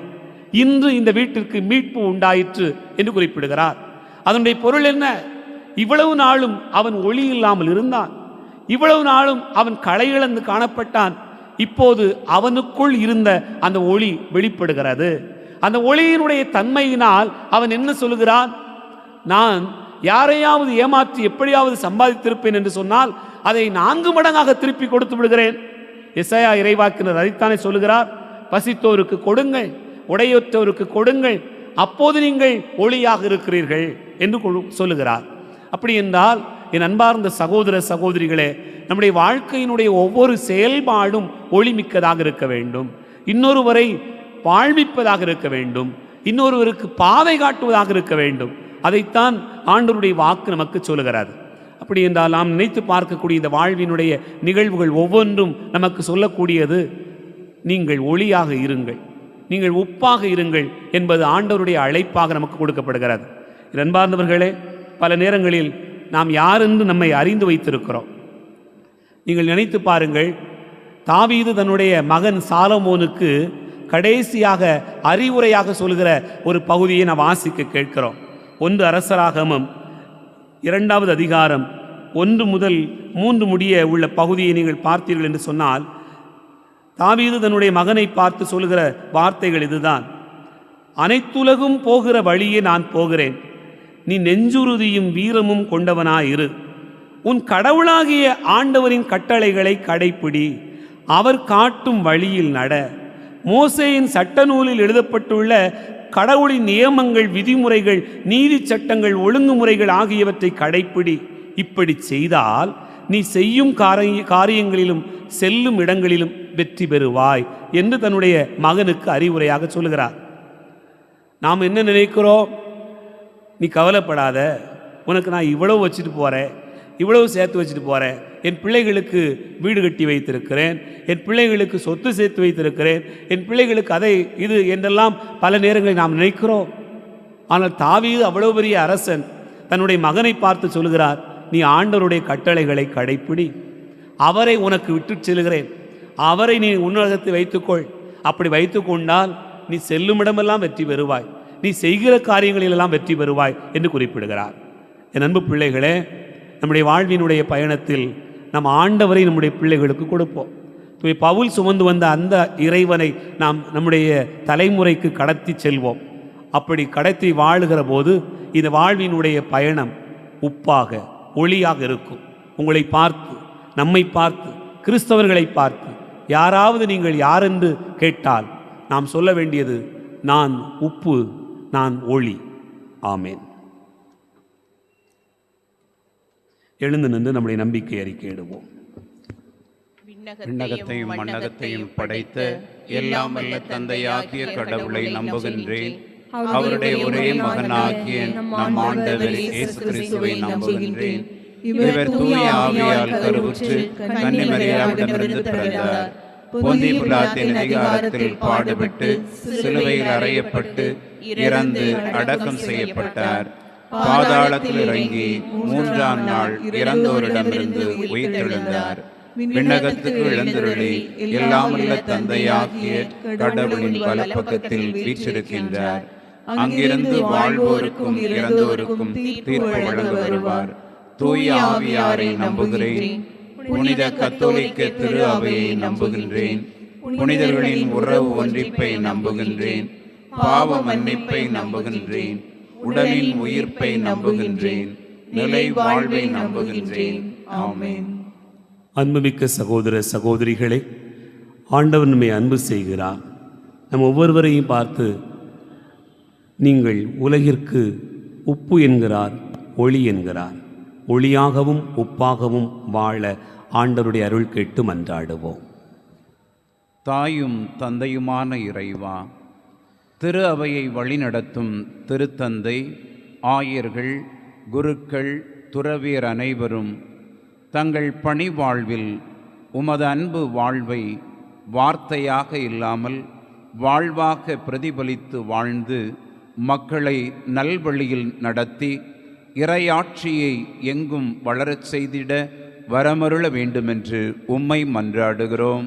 இன்று இந்த வீட்டிற்கு மீட்பு உண்டாயிற்று என்று குறிப்பிடுகிறார். அதனுடைய பொருள் என்ன? இவ்வளவு நாளும் அவன் ஒளி இல்லாமல் இருந்தான், இவ்வளவு நாளும் அவன் களை இழந்து காணப்பட்டான். இப்போது அவனுக்குள் இருந்த அந்த ஒளி வெளிப்படுகிறது. அந்த ஒளியினுடைய தன்மையினால் அவன் என்ன சொல்லுகிறான்? நான் யாரையாவது ஏமாற்றி எப்படியாவது சம்பாதித்திருப்பேன் என்று சொன்னால் அதை 4 மடங்காக திருப்பி கொடுத்து விடுகிறேன். எசாயா இறைவாக்கினர் அதைத்தானே சொல்லுகிறார், பசித்தோருக்கு கொடுங்கள், உடையற்றோருக்கு கொடுங்கள், அப்போது நீங்கள் ஒளியாக இருக்கிறீர்கள் என்று சொல்லுகிறார். அப்படி என்றால் என் அன்பார்ந்த சகோதர சகோதரிகளே, நம்முடைய வாழ்க்கையினுடைய ஒவ்வொரு செயல்பாடும் ஒளிமிக்கதாக இருக்க வேண்டும், இன்னொருவரை வாழ்விப்பதாக இருக்க வேண்டும், இன்னொருவருக்கு பாதை காட்டுவதாக இருக்க வேண்டும். அதைத்தான் ஆண்டவருடைய வாக்கு நமக்கு சொல்லுகிறது. அப்படி என்றால் நாம் நினைத்து பார்க்கக்கூடிய இந்த வாழ்வினுடைய நிகழ்வுகள் ஒவ்வொன்றும் நமக்கு சொல்லக்கூடியது, நீங்கள் ஒளியாக இருங்கள், நீங்கள் உப்பாக இருங்கள் என்பது ஆண்டவருடைய அழைப்பாக நமக்கு கொடுக்கப்படுகிறது. அன்பார்ந்தவர்களே, பல நேரங்களில் நாம் யாரென்று நம்மை அறிந்து வைத்திருக்கிறோம். நீங்கள் நினைத்து பாருங்கள், தாவீது தன்னுடைய மகன் சாலமோனுக்கு கடைசியாக அறிவுரையாக சொல்கிற ஒரு பகுதியை நாம் வாசிக்க கேட்கிறோம். 1 அரசராகமம் 2வது அதிகாரம் 1 முதல் 3 முடிய உள்ள பகுதியை நீங்கள் பார்த்தீர்கள் என்று சொன்னால், தாவீது தன்னுடைய மகனை பார்த்து சொல்கிற வார்த்தைகள் இதுதான்: அனைத்துலகும் போகிற வழியே நான் போகிறேன், நீ நெஞ்சுறுதியும் வீரமும் கொண்டவனாயிரு, உன் கடவுளாகிய ஆண்டவரின் கட்டளைகளை கடைப்பிடி, அவர் காட்டும் வழியில் நட, மோசேயின் சட்ட நூலில் எழுதப்பட்டுள்ள கடவுளின் நியமங்கள், விதிமுறைகள், நீதி சட்டங்கள், ஒழுங்குமுறைகள் ஆகியவற்றை கடைப்பிடி. இப்படி செய்தால் நீ செய்யும் காரியங்களிலும் செல்லும் இடங்களிலும் வெற்றி பெறுவாய் என்று தன்னுடைய மகனுக்கு அறிவுரையாக சொல்லுகிறார். நாம் என்ன நினைக்கிறோம்? நீ கவலைப்படாத, உனக்கு நான் இவ்வளவு வச்சுட்டு போகிறேன், இவ்வளவு சேர்த்து வச்சுட்டு போகிறேன், என் பிள்ளைகளுக்கு வீடு கட்டி வைத்திருக்கிறேன், என் பிள்ளைகளுக்கு சொத்து சேர்த்து வைத்திருக்கிறேன், என் பிள்ளைகளுக்கு அதை இது என்றெல்லாம் பல நேரங்களில் நாம் நினைக்கிறோம். ஆனால் தாவீது அவ்வளவு பெரிய அரசன் தன்னுடைய மகனை பார்த்து சொல்கிறார், நீ ஆண்டவருடைய கட்டளைகளை கடைப்பிடி, அவரை உனக்கு விட்டு செல்கிறேன், அவரை நீ உன்னதத்தை வைத்துக்கொள், அப்படி வைத்து கொண்டால் நீ செல்லுமிடமெல்லாம் வெற்றி பெறுவாய், நீ செய்கிற காரியங்களிலெல்லாம் வெற்றி பெறுவாய் என்று குறிப்பிடுகிறார். என் அன்பு பிள்ளைகளே, நம்முடைய வாழ்வினுடைய பயணத்தில் நம் ஆண்டவரை நம்முடைய பிள்ளைகளுக்கு கொடுப்போம். பவுல் சுமந்து வந்த அந்த இறைவனை நாம் நம்முடைய தலைமுறைக்கு கடத்தி செல்வோம். அப்படி கடத்தி வாழுகிற போது இந்த வாழ்வினுடைய பயணம் உப்பாக ஒளியாக இருக்கும். உங்களை பார்த்து, நம்மை பார்த்து, கிறிஸ்தவர்களை பார்த்து யாராவது நீங்கள் யாரென்று கேட்டால் நாம் சொல்ல வேண்டியது, நான் உப்பு, நான் ஒளி. ஆமேன். எழுந்து நின்று நம்முடைய நம்பிக்கை அறிக்கையிடுவோம். விண்ணகத்தையும் மண்ணகத்தையும் படைத்த எல்லாம் வல்ல தந்தையாகிய கடவுளை நம்புகின்றேன். அவருடைய ஒரே மகனாகிய நம் ஆண்டவர் இயேசு கிறிஸ்துவை நம்புகின்றேன். இவர் தூய ஆவியால் கருவுற்று கன்னிமரியாவிடமிருந்து பிறந்தார். பொந்திய பிலாத்தின் அதிகாரத்தில் பாடுபட்டு சிலுவையில் அறையப்பட்டு இறந்து அடக்கம் செய்யப்பட்டார். பாதாளத்தில் இறங்கி மூன்றாம் நாள் இறந்தோரிடமிருந்து உயிர்த்தெழுந்தார். விண்ணகத்துக்கு எழுந்தருளி எல்லாம் உள்ள தந்தையாகிய கடவுளின் வலப்பக்கத்தில் வீற்றிருக்கின்றார். அங்கிருந்து வாழ்வோருக்கும் இறந்தோருக்கும் தீர்ப்பு வழங்க வருவார். தூய ஆவியாரை நம்புகிறேன். புனித கத்தோலிக்க திரு அவையை நம்புகின்றேன். புனிதர்களின் உறவு ஒன்றிப்பை நம்புகின்றேன். பாவ மன்னிப்பை நம்புகின்றேன். உடலின் உயிர்ப்பை நம்புகின்றேன். நிலை வாழ்வை நம்புகின்றேன். ஆமென். அன்புமிக்க சகோதர சகோதரிகளே, ஆண்டவர் நம்மை அன்பு செய்கிறார். நம் ஒவ்வொருவரையும் பார்த்து நீங்கள் உலகிற்கு உப்பு என்கிறார், ஒளி என்கிறார். ஒளியாகவும் உப்பாகவும் வாழ ஆண்டவருடைய அருள் கேட்டு மன்றாடுவோம். தாயும் தந்தையுமான இறைவா, திரு அவையை வழிநடத்தும் திருத்தந்தை, ஆயர்கள், குருக்கள், துறவியர் அனைவரும் தங்கள் பணி வாழ்வில் உமது அன்பு வாழ்வை வார்த்தையாக இல்லாமல் வாழ்வாக பிரதிபலித்து வாழ்ந்து மக்களை நல்வழியில் நடத்தி இறையாட்சியை எங்கும் வளரச் செய்திட வரமருள வேண்டுமென்று உம்மை மன்றாடுகிறோம்.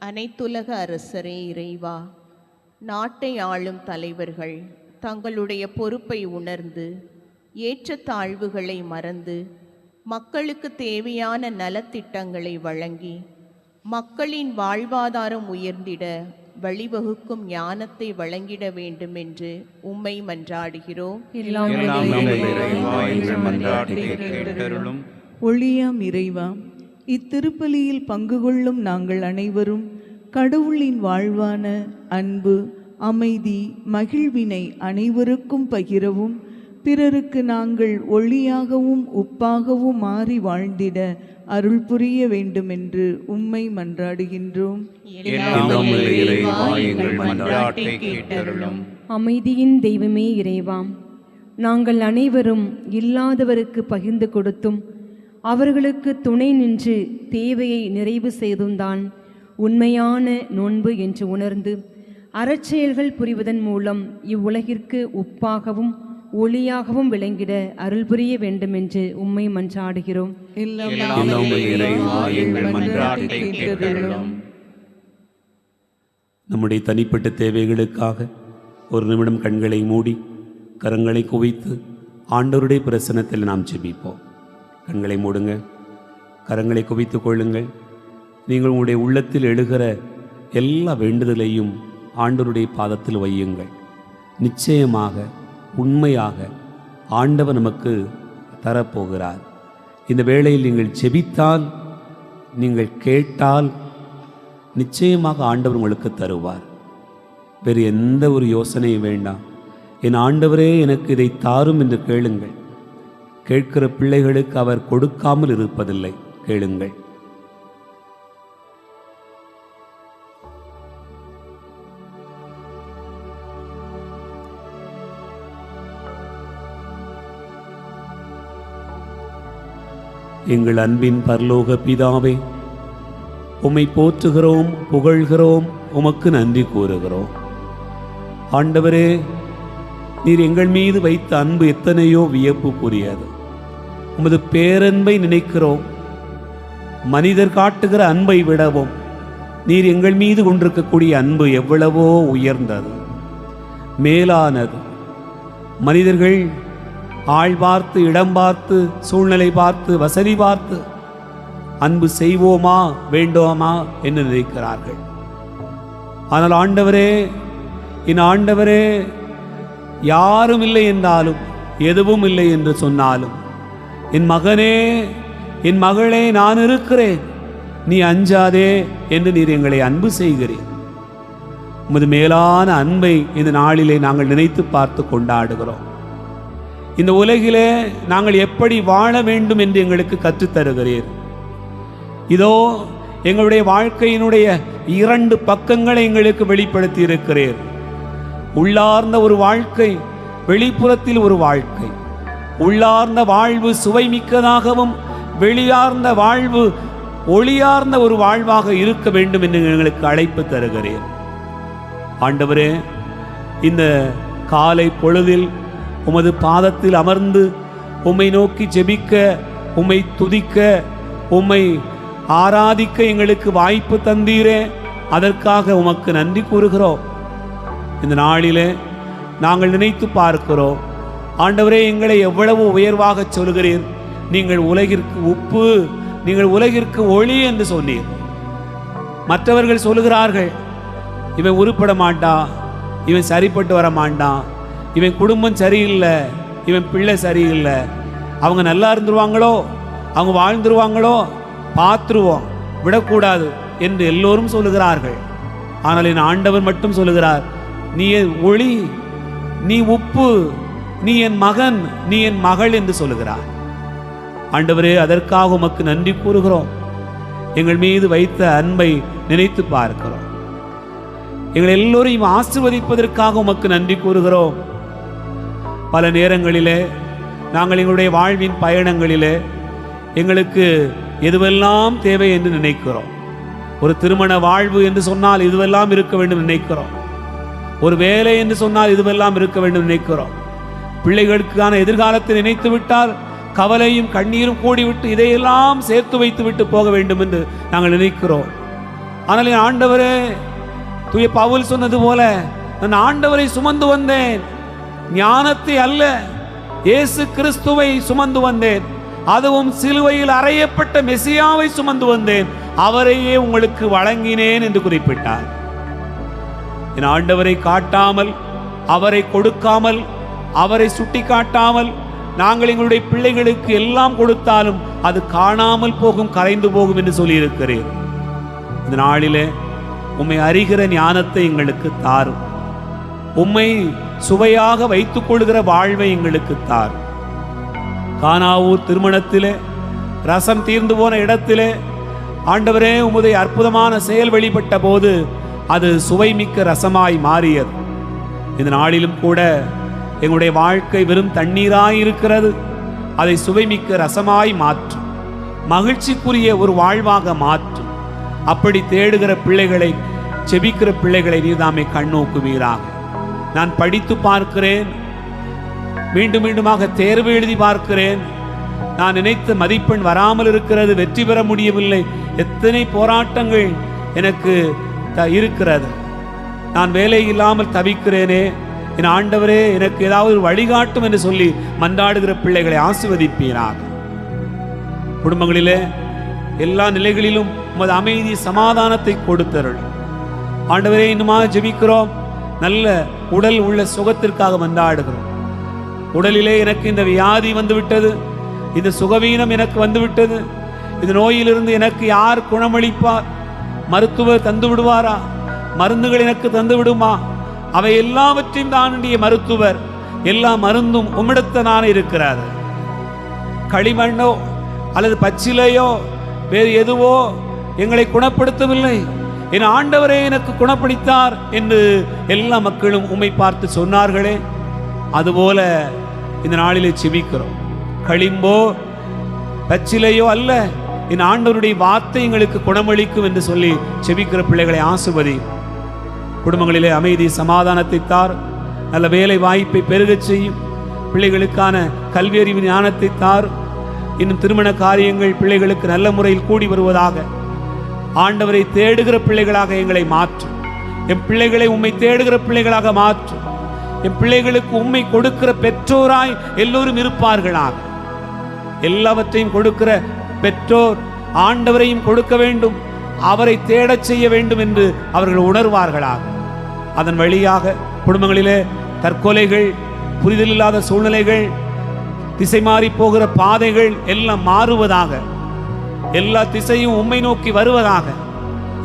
அனைத்துலக அரசரே இறைவா, நாட்டை ஆளும் தலைவர்கள் தங்களுடைய பொறுப்பை உணர்ந்து ஏற்றத்தாழ்வுகளை மறந்து மக்களுக்கு தேவையான நலத்திட்டங்களை வழங்கி மக்களின் வாழ்வாதாரம் உயர்ந்திட வழிவகுக்கும் ஞானத்தை வழங்கிட வேண்டும் என்று உம்மை மன்றாடுகிறோம். ஒளியாம் இறைவா, இத்திருப்பலியில் பங்கு கொள்ளும் நாங்கள் அனைவரும் கடவுளின் வாழ்வான அன்பு, அமைதி, மகிழ்வினை அனைவருக்கும் பகிரவும் பிறருக்கு நாங்கள் ஒளியாகவும் உப்பாகவும் மாறி வாழ்ந்திட அருள் புரிய வேண்டும் என்று உம்மை மன்றாடுகின்றோம். அமைதியின் தெய்வமே இறைவாம், நாங்கள் அனைவரும் இல்லாதவருக்கு பகிர்ந்து கொடுத்தும் அவர்களுக்கு துணை நின்று தேவையை நிறைவு செய்தும்தான் உண்மையான நோன்பு என்று உணர்ந்து அறச்செயல்கள் புரிவதன் மூலம் இவ்வுலகிற்கு உப்பாகவும் ஒளியாகவும் விளங்கிட அருள் புரிய வேண்டும் என்று உம்மை மன்றாடுகிறோம். நம்முடைய தனிப்பட்ட தேவைகளுக்காக ஒரு நிமிடம் கண்களை மூடி கரங்களை குவித்து ஆண்டவருடைய பிரசன்னத்தில் நாம் ஜெபிப்போம். கண்களை மூடுங்க, கரங்களை குவித்து கொள்ளுங்கள். நீங்கள் உங்களுடைய உள்ளத்தில் எழுகிற எல்லா வேண்டுதலையும் ஆண்டவருடைய பாதத்தில் வையுங்கள். நிச்சயமாக உண்மையாக ஆண்டவர் நமக்கு தரப்போகிறார். இந்த வேளையில் நீங்கள் ஜெபித்தால், நீங்கள் கேட்டால் நிச்சயமாக ஆண்டவர் உங்களுக்கு தருவார். வேறு எந்த ஒரு யோசனையும் வேண்டாம். என் ஆண்டவரே எனக்கு இதை தாரும் என்று கேளுங்கள். கேட்கிற பிள்ளைகளுக்கு அவர் கொடுக்காமல் இருப்பதில்லை. கேளுங்கள். எங்கள் அன்பின் பரலோக பிதாவே, உம்மை போற்றுகிறோம், புகழ்கிறோம், உமக்கு நன்றி கூறுகிறோம். ஆண்டவரே, நீர் எங்கள் மீது வைத்த அன்பு எத்தனையோ வியப்பு புரியது. உமது பேரன்பை நினைக்கிறோம். மனிதர் காட்டுகிற அன்பை விடவும் நீர் எங்கள் மீது கொண்டிருக்கக்கூடிய அன்பு எவ்வளவோ உயர்ந்தது, மேலானது. மனிதர்கள் ஆள் பார்த்து, இடம் பார்த்து, சூழ்நிலை பார்த்து, வசதி பார்த்து அன்பு செய்வோமா வேண்டோமா என்று நினைக்கிறார்கள். ஆனால் ஆண்டவரே, என் ஆண்டவரே, யாரும் இல்லை என்றாலும், எதுவும் இல்லை என்று சொன்னாலும், என் மகனே, என் மகளே, நான் இருக்கிறேன், நீ அஞ்சாதே என்று நீர் எங்களை அன்பு செய்கிறீர். உமது மேலான அன்பை இந்த நாளிலே நாங்கள் நினைத்து பார்த்து கொண்டாடுகிறோம். இந்த உலகிலே நாங்கள் எப்படி வாழ வேண்டும் என்று எங்களுக்கு கற்றுத்தருகிறீர். இதோ எங்களுடைய வாழ்க்கையினுடைய 2 பக்கங்களை எங்களுக்கு வெளிப்படுத்தி இருக்கிறீர். உள்ளார்ந்த ஒரு வாழ்க்கை, வெளிப்புறத்தில் ஒரு வாழ்க்கை. உள்ளார்ந்த வாழ்வு சுவைமிக்கதாகவும் வெளியார்ந்த வாழ்வு ஒளியார்ந்த ஒரு வாழ்வாக இருக்க வேண்டும் என்று எங்களுக்கு அழைப்பு தருகிறேன். ஆண்டவரே, இந்த காலை பொழுதில் உமது பாதத்தில் அமர்ந்து உம்மை நோக்கி ஜெபிக்க, உம்மை துதிக்க, உம்மை ஆராதிக்க எங்களுக்கு வாய்ப்பு தந்தீரே, அதற்காக உமக்கு நன்றி கூறுகிறோம். இந்த நாளிலே நாங்கள் நினைத்து பார்க்கிறோம், ஆண்டவரே, எங்களை எவ்வளவு உயர்வாக சொல்கிறீர். நீங்கள் உலகிற்கு உப்பு, நீங்கள் உலகிற்கு ஒளி என்று சொன்னீர். மற்றவர்கள் சொல்லுகிறார்கள், இவன் உருப்பட மாட்டான், இவன் சரிப்பட்டு வர மாட்டான், இவன் குடும்பம் சரியில்லை, இவன் பிள்ளை சரியில்லை, அவங்க நல்லா இருந்துருவாங்களோ, அவங்க வாழ்ந்துருவாங்களோ, பார்த்துருவோம், விடக்கூடாது என்று எல்லோரும் சொல்லுகிறார்கள். ஆனால் என் ஆண்டவர் மட்டும் சொல்லுகிறார், நீ ஒளி, நீ உப்பு, நீ என் மகன், நீ என் மகள் என்று சொல்லுகிறார். ஆண்டவரே, அதற்காக உமக்கு நன்றி கூறுகிறோம். எங்கள் மீது வைத்த அன்பை நினைத்து பார்க்கிறோம். எங்கள் எல்லோரையும் ஆசீர்வதிப்பதற்காக உமக்கு நன்றி கூறுகிறோம். பல நேரங்களிலே நாங்கள் எங்களுடைய வாழ்வின் பயணங்களிலே எங்களுக்கு எதுவெல்லாம் தேவை என்று நினைக்கிறோம். ஒரு திருமண வாழ்வு என்று சொன்னால் இதுவெல்லாம் இருக்க வேண்டும் நினைக்கிறோம். ஒரு வேலை என்று சொன்னால் இதுவெல்லாம் இருக்க வேண்டும் நினைக்கிறோம். பிள்ளைகளுக்கான எதிர்காலத்தை நினைத்து விட்டால் கவலையும் கண்ணீரும் கூடிவிட்டு இதையெல்லாம் சேர்த்து வைத்து விட்டு போக வேண்டும் என்று நாங்கள் நினைக்கிறோம். ஆனால் என் ஆண்டவரே, தூய பவுல் சொன்னது போல, நான் ஆண்டவரை சுமந்து வந்தேன், ஞானத்தை அல்ல, இயேசு கிறிஸ்துவை சுமந்து வந்தேன், அதுவும் சிலுவையில் அறையப்பட்ட மெசியாவை சுமந்து வந்தேன், அவரையே உங்களுக்கு வழங்கினேன் என்று குறிப்பிட்டார். என் ஆண்டவரை காட்டாமல், அவரை கொடுக்காமல், அவரை சுட்டி காட்டாமல் நாங்கள் எங்களுடைய பிள்ளைகளுக்கு எல்லாம் கொடுத்தாலும் அது காணாமல் போகும், கரைந்து போகும் என்று சொல்லியிருக்கிறேன். இந்த நாளிலே உம்மை அறிகிற ஞானத்தை எங்களுக்கு தாரும். உம்மை சுவையாக வைத்துக் கொள்கிற வாழ்வை எங்களுக்கு தாரும். கானாவூர் திருமணத்திலே ரசம் தீர்ந்து போன இடத்திலே ஆண்டவரே, உமது அற்புதமான செயல் வெளிப்பட்ட போது அது சுவைமிக்க ரசமாய் மாறியது. இந்த நாளிலும் கூட எங்களுடைய வாழ்க்கை வெறும் தண்ணீராய் இருக்கிறது. அதை சுவைமிக்க ரசமாய் மாற்றும், மகிழ்ச்சிக்குரிய ஒரு வாழ்வாக மாற்றும். அப்படி தேடுகிற பிள்ளைகளை, செபிக்கிற பிள்ளைகளை நீதாமே கண்ணோக்குவீராக. நான் படித்து பார்க்கிறேன், மீண்டும் மீண்டுமாக தேர்வு எழுதி பார்க்கிறேன், நான் நினைத்த மதிப்பெண் வராமல் இருக்கிறது, வெற்றி பெற முடியவில்லை, எத்தனை போராட்டங்கள் எனக்கு இருக்கிறது, நான் வேலை இல்லாமல் தவிக்கிறேனே, என் ஆண்டவரே எனக்கு ஏதாவது ஒரு வழிகாட்டும் என்று சொல்லி மன்றாடுகிற பிள்ளைகளை ஆசீர்வதிப்பீராக. குடும்பங்களிலே எல்லா நிலைகளிலும் உமது அமைதி சமாதானத்தை கொடுத்தருள். ஆண்டவரே, இன்னுமா ஜெபிக்கிறோம், நல்ல உடல் உள்ள சுகத்திற்காக மன்றாடுகிறோம். உடலிலே எனக்கு இந்த வியாதி வந்துவிட்டது, இந்த சுகவீனம் எனக்கு வந்துவிட்டது, இந்த நோயிலிருந்து எனக்கு யார் குணமளிப்பார்? மருத்துவர் தந்து விடுவாரா? மருந்துகள் எனக்கு தந்து விடுமா? அவை எல்லாவற்றையும் தாண்டிய மருத்துவர், எல்லா மருந்தும் உம்மிடத்தான இருக்கிறார். களிமண்ணோ அல்லது பச்சிலையோ வேறு எதுவோ எங்களை குணப்படுத்தவில்லை, என் ஆண்டவரே எனக்கு குணப்படுத்தார் என்று எல்லா மக்களும் உம்மை பார்த்து சொன்னார்களே, அதுபோல இந்த நாளிலே செபிக்கிறோம். களிம்போ பச்சிலையோ அல்ல, என் ஆண்டவருடைய வார்த்தை எங்களுக்கு குணமளிக்கும் என்று சொல்லி செபிக்கிற பிள்ளைகளை ஆசீர்வதி. குடும்பங்களிலே அமைதி சமாதானத்தை தார், நல்ல வேலை வாய்ப்பை பெருகச் செய்யும், பிள்ளைகளுக்கான கல்வியறிவு ஞானத்தை தார். இன்னும் திருமண காரியங்கள் பிள்ளைகளுக்கு நல்ல முறையில் கூடி வருவதாக. ஆண்டவரை தேடுகிற பிள்ளைகளாக எங்களை மாற்றும். என் பிள்ளைகளை உம்மை தேடுகிற பிள்ளைகளாக மாற்றும். என் பிள்ளைகளுக்கு உம்மை கொடுக்கிற பெற்றோராய் எல்லோரும் இருப்பார்களாக. எல்லாவற்றையும் கொடுக்கிற பெற்றோர் ஆண்டவரையும் கொடுக்க வேண்டும், அவரை தேடச் செய்ய வேண்டும் என்று அவர்கள் உணர்வார்களாக. அதன் வழியாக குடும்பங்களிலே தற்கொலைகள், புரிதல் இல்லாத சூழ்நிலைகள், திசை மாறி போகிற பாதைகள் எல்லாம் மாறுவதாக. எல்லா திசையும் உம்மை நோக்கி வருவதாக,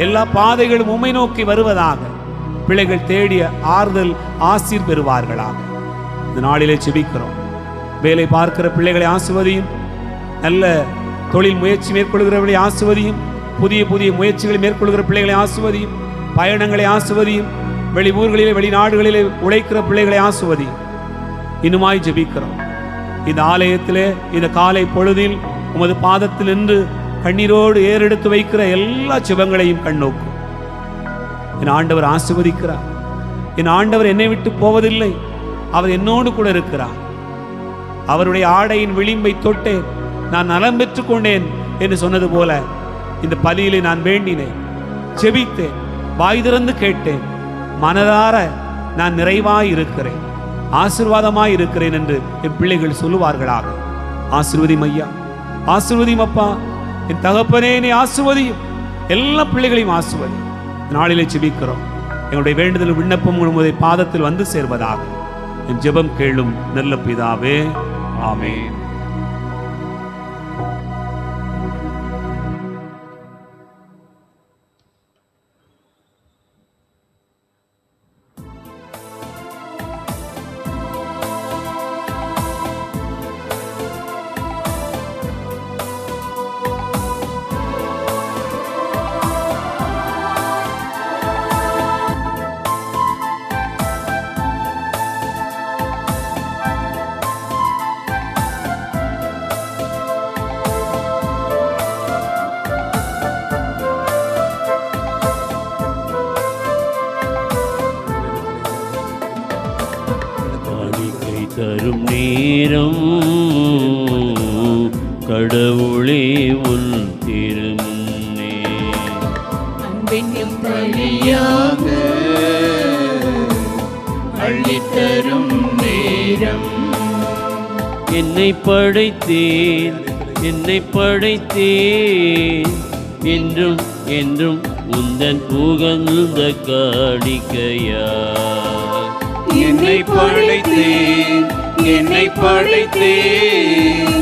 எல்லா பாதைகளும் உம்மை நோக்கி வருவதாக. பிள்ளைகள் தேடிய ஆறுதல் ஆசீர் பெறுவார்களாக. இந்த நாளிலே செபிக்கிறோம். வேலை பார்க்கிற பிள்ளைகளை ஆசிர்வதியும். நல்ல தொழில் முயற்சி மேற்கொள்கிறவர்களை ஆசிர்வதியும். புதிய புதிய முயற்சிகளை மேற்கொள்கிற பிள்ளைகளை ஆசிர்வதியும். பயணங்களை ஆசிர்வதியும். வெளி ஊர்களிலே வெளிநாடுகளிலே உழைக்கிற பிள்ளைகளை ஆசிர்வதியும். இன்னுமாய் ஜெபிக்கிறோம். இந்த ஆலயத்திலே இந்த காலை பொழுதில் உமது பாதத்தில் நின்று கண்ணீரோடு ஏறெடுத்து வைக்கிற எல்லா ஜெபங்களையும் கண்ணோக்கும். என் ஆண்டவர் ஆசீர்வதிக்கிறார். என் ஆண்டவர் என்னை விட்டு போவதில்லை. அவர் என்னோடு கூட இருக்கிறார். அவருடைய ஆடையின் விளிம்பை தொட்டேன், நான் நலம் பெற்றுக் கொண்டேன் என்று சொன்னது போல இந்த பலியிலே நான் வேண்டினேன், ஜெபித்தேன், வாய் திறந்து கேட்டேன். மனதார நான் நிறைவாய் இருக்கிறேன், ஆசீர்வாதமாய் இருக்கிறேன் என்று என் பிள்ளைகள் சொல்லுவார்களாக. ஆசீர்வதியும் ஐயா, ஆசீர்வதியும் அப்பா. என் தகப்பனே, நீ ஆசீர்வதியும். எல்லா பிள்ளைகளையும் ஆசீர்வதியும். நாளிலே ஜெபிக்கிறோம். எங்களுடைய வேண்டுதல் விண்ணப்பம் உங்களுடைய பாதத்தில் வந்து சேர்வதாக. என் ஜெபம் கேளும் நல்ல பிதாவே, ஆமென். தரும் நேரம் கடவுளே உன் திருமுன்னே அன்பென்னும் பலியாக அள்ளித்தரும் நேரம். என்னை படைத்தேன் என்றும் என்றும் உந்தன் புகழ்ந்த காணிக்கையா. என்னை படைத்தேன்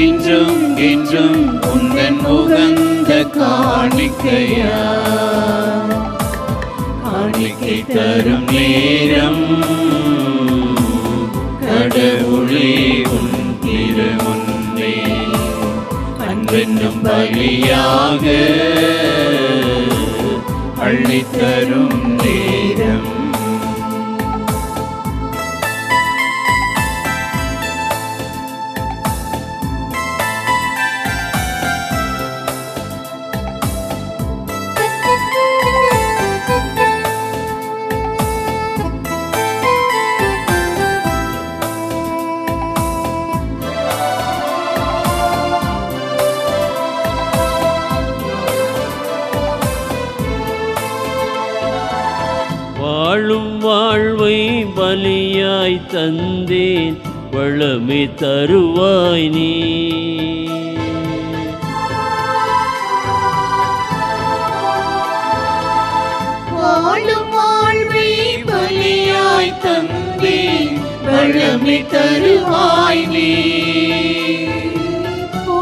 என்றும் என்றும் உந்தன் உகந்த காணிக்கையா. காணிக்கை தரும் நேரம் கடவுளே உன் திருமுன்னே அன்பென்னும் பலியாக அள்ளித்தரும் நேரம். வாழும் வாழ்வை பலியாய் தந்தேன், வளமை தருவாய் நீ. வாழும் வாழ்வை பலியாய் தந்தேன், வளமை தருவாய் நீ.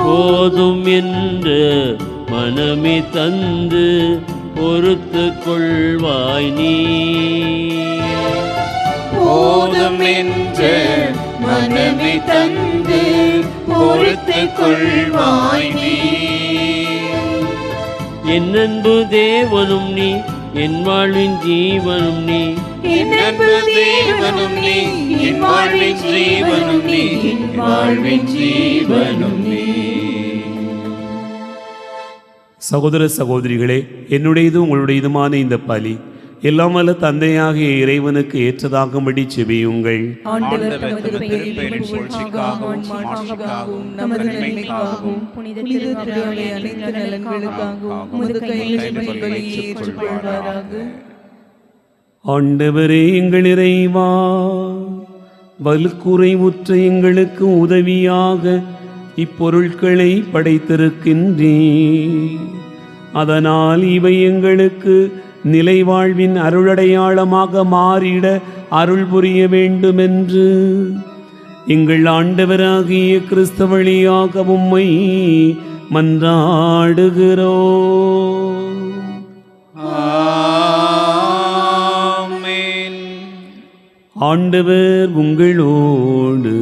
போதும் என்ற மனமே தந்து பொறுத்து கொள்வாய் நீ. போதும் என்ற மனமே தந்து பொறுத்து கொள்வாய் நீ. என் அன்பு தேவனும் நீ, என் வாழ்வின் ஜீவனும் நீ. என் அன்பு தேவனும் நீ, என் வாழ்வின் ஜீவனும் நீ, என் வாழ்வின் ஜீவனும் நீ. சகோதர சகோதரிகளே, என்னுடையது உங்களுடையதுமான இந்த பலி எல்லாம் வல்ல தந்தையாகிய இறைவனுக்கு ஏற்றதாகும்படி செபியுங்கள். ஆண்டவர் தமது பெயரின் புகழ்ச்சிக்காகவும் மாட்சிக்காகவும் நமது நன்மைக்காகவும் புனித திருவிழாவை அனைத்து நலன்களுக்காகவும் உமது கையில் பலியை ஏற்றுக்கொள்வாராக. ஆண்டவரே எங்கள் இறைவா, வலுக்குறைவுற்ற எங்களுக்கு உதவியாக இப்பொருட்களை படைத்திருக்கின்றீர். அதனால் இவை எங்களுக்கு நிலைவாழ்வின் அருளடையாளமாக மாறிட அருள் புரிய வேண்டுமென்று எங்கள் ஆண்டவராகிய கிறிஸ்து வழியாக உம்மை மன்றாடுகிறோம். ஆமென். ஆண்டவர் உங்களோடு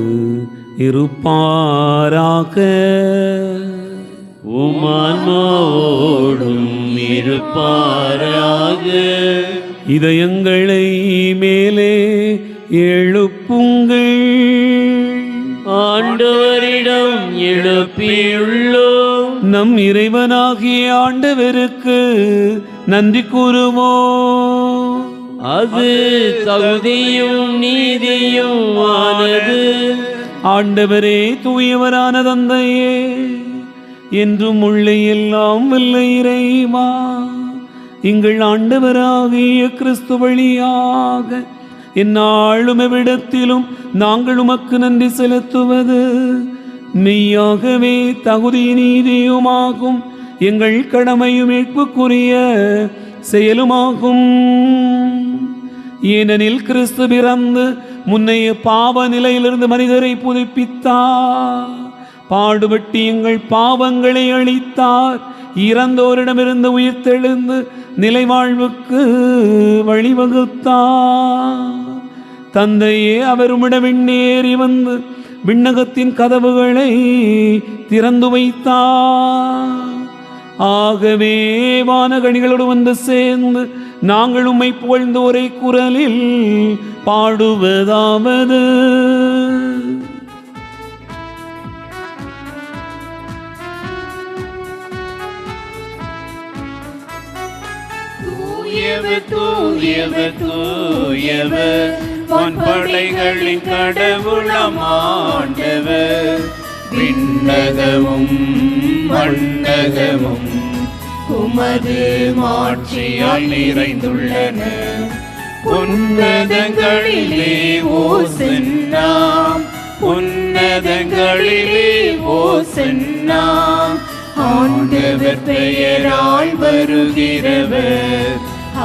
இருப்பாராக. உமான்மாவோடும் இருப்பாராக. இதயங்களை மேலே எழுப்புங்கள். ஆண்டவரிடம் எழுப்பியுள்ளோம். நம் இறைவனாகிய ஆண்டவருக்கு நன்றி கூறுவோம். அது தகுதியும் நீதியும் ஆனது. ஆண்டவரே, தூயவரான தந்தையே, என்றும் உள்ள எல்லாம் வல்ல இறைவா, எங்கள் ஆண்டவராகிய கிறிஸ்து வழியாக எந்நாளும் எவ்விடத்திலும் நாங்கள் உமக்கு நன்றி செலுத்துவது மெய்யாகவே தகுதி நீதியுமாகும். எங்கள் கடமையும் மீட்புக்குரிய செயலுமாகும். ஏனெனில் கிறிஸ்து பிறந்து முன்னைய பாவ நிலையிலிருந்து மனிதரை புதுப்பித்தார். பாடுபட்டு எங்கள் பாவங்களை அழித்தார். இறந்தோரிடமிருந்து உயிர்த்தெழுந்து நிலைவாழ்வுக்கு வழிவகுத்தார். தந்தையே, அவர் உம்மிடம் விண்ணேறி வந்து விண்ணகத்தின் கதவுகளை திறந்து வைத்தார். ஆகவே வானகணிகளோடு வந்து சேர்ந்து நாங்கள் உம்மை புகழ்ந்து ஒரே குரலில் பாடுவதாவது: தூயவர் தூயவர் தூயவர் வான்படைகளின் கடவுளாம் ஆண்டவர். விண்ணகமும் மண்ணகமும் உமது மாட்சியால் நிறைந்துள்ளன. உன்னதங்களிலே ஓசன்னா, உன்னதங்களிலே ஓசன்னா. ஆண்டவர் பெயரால் வருகிறவர்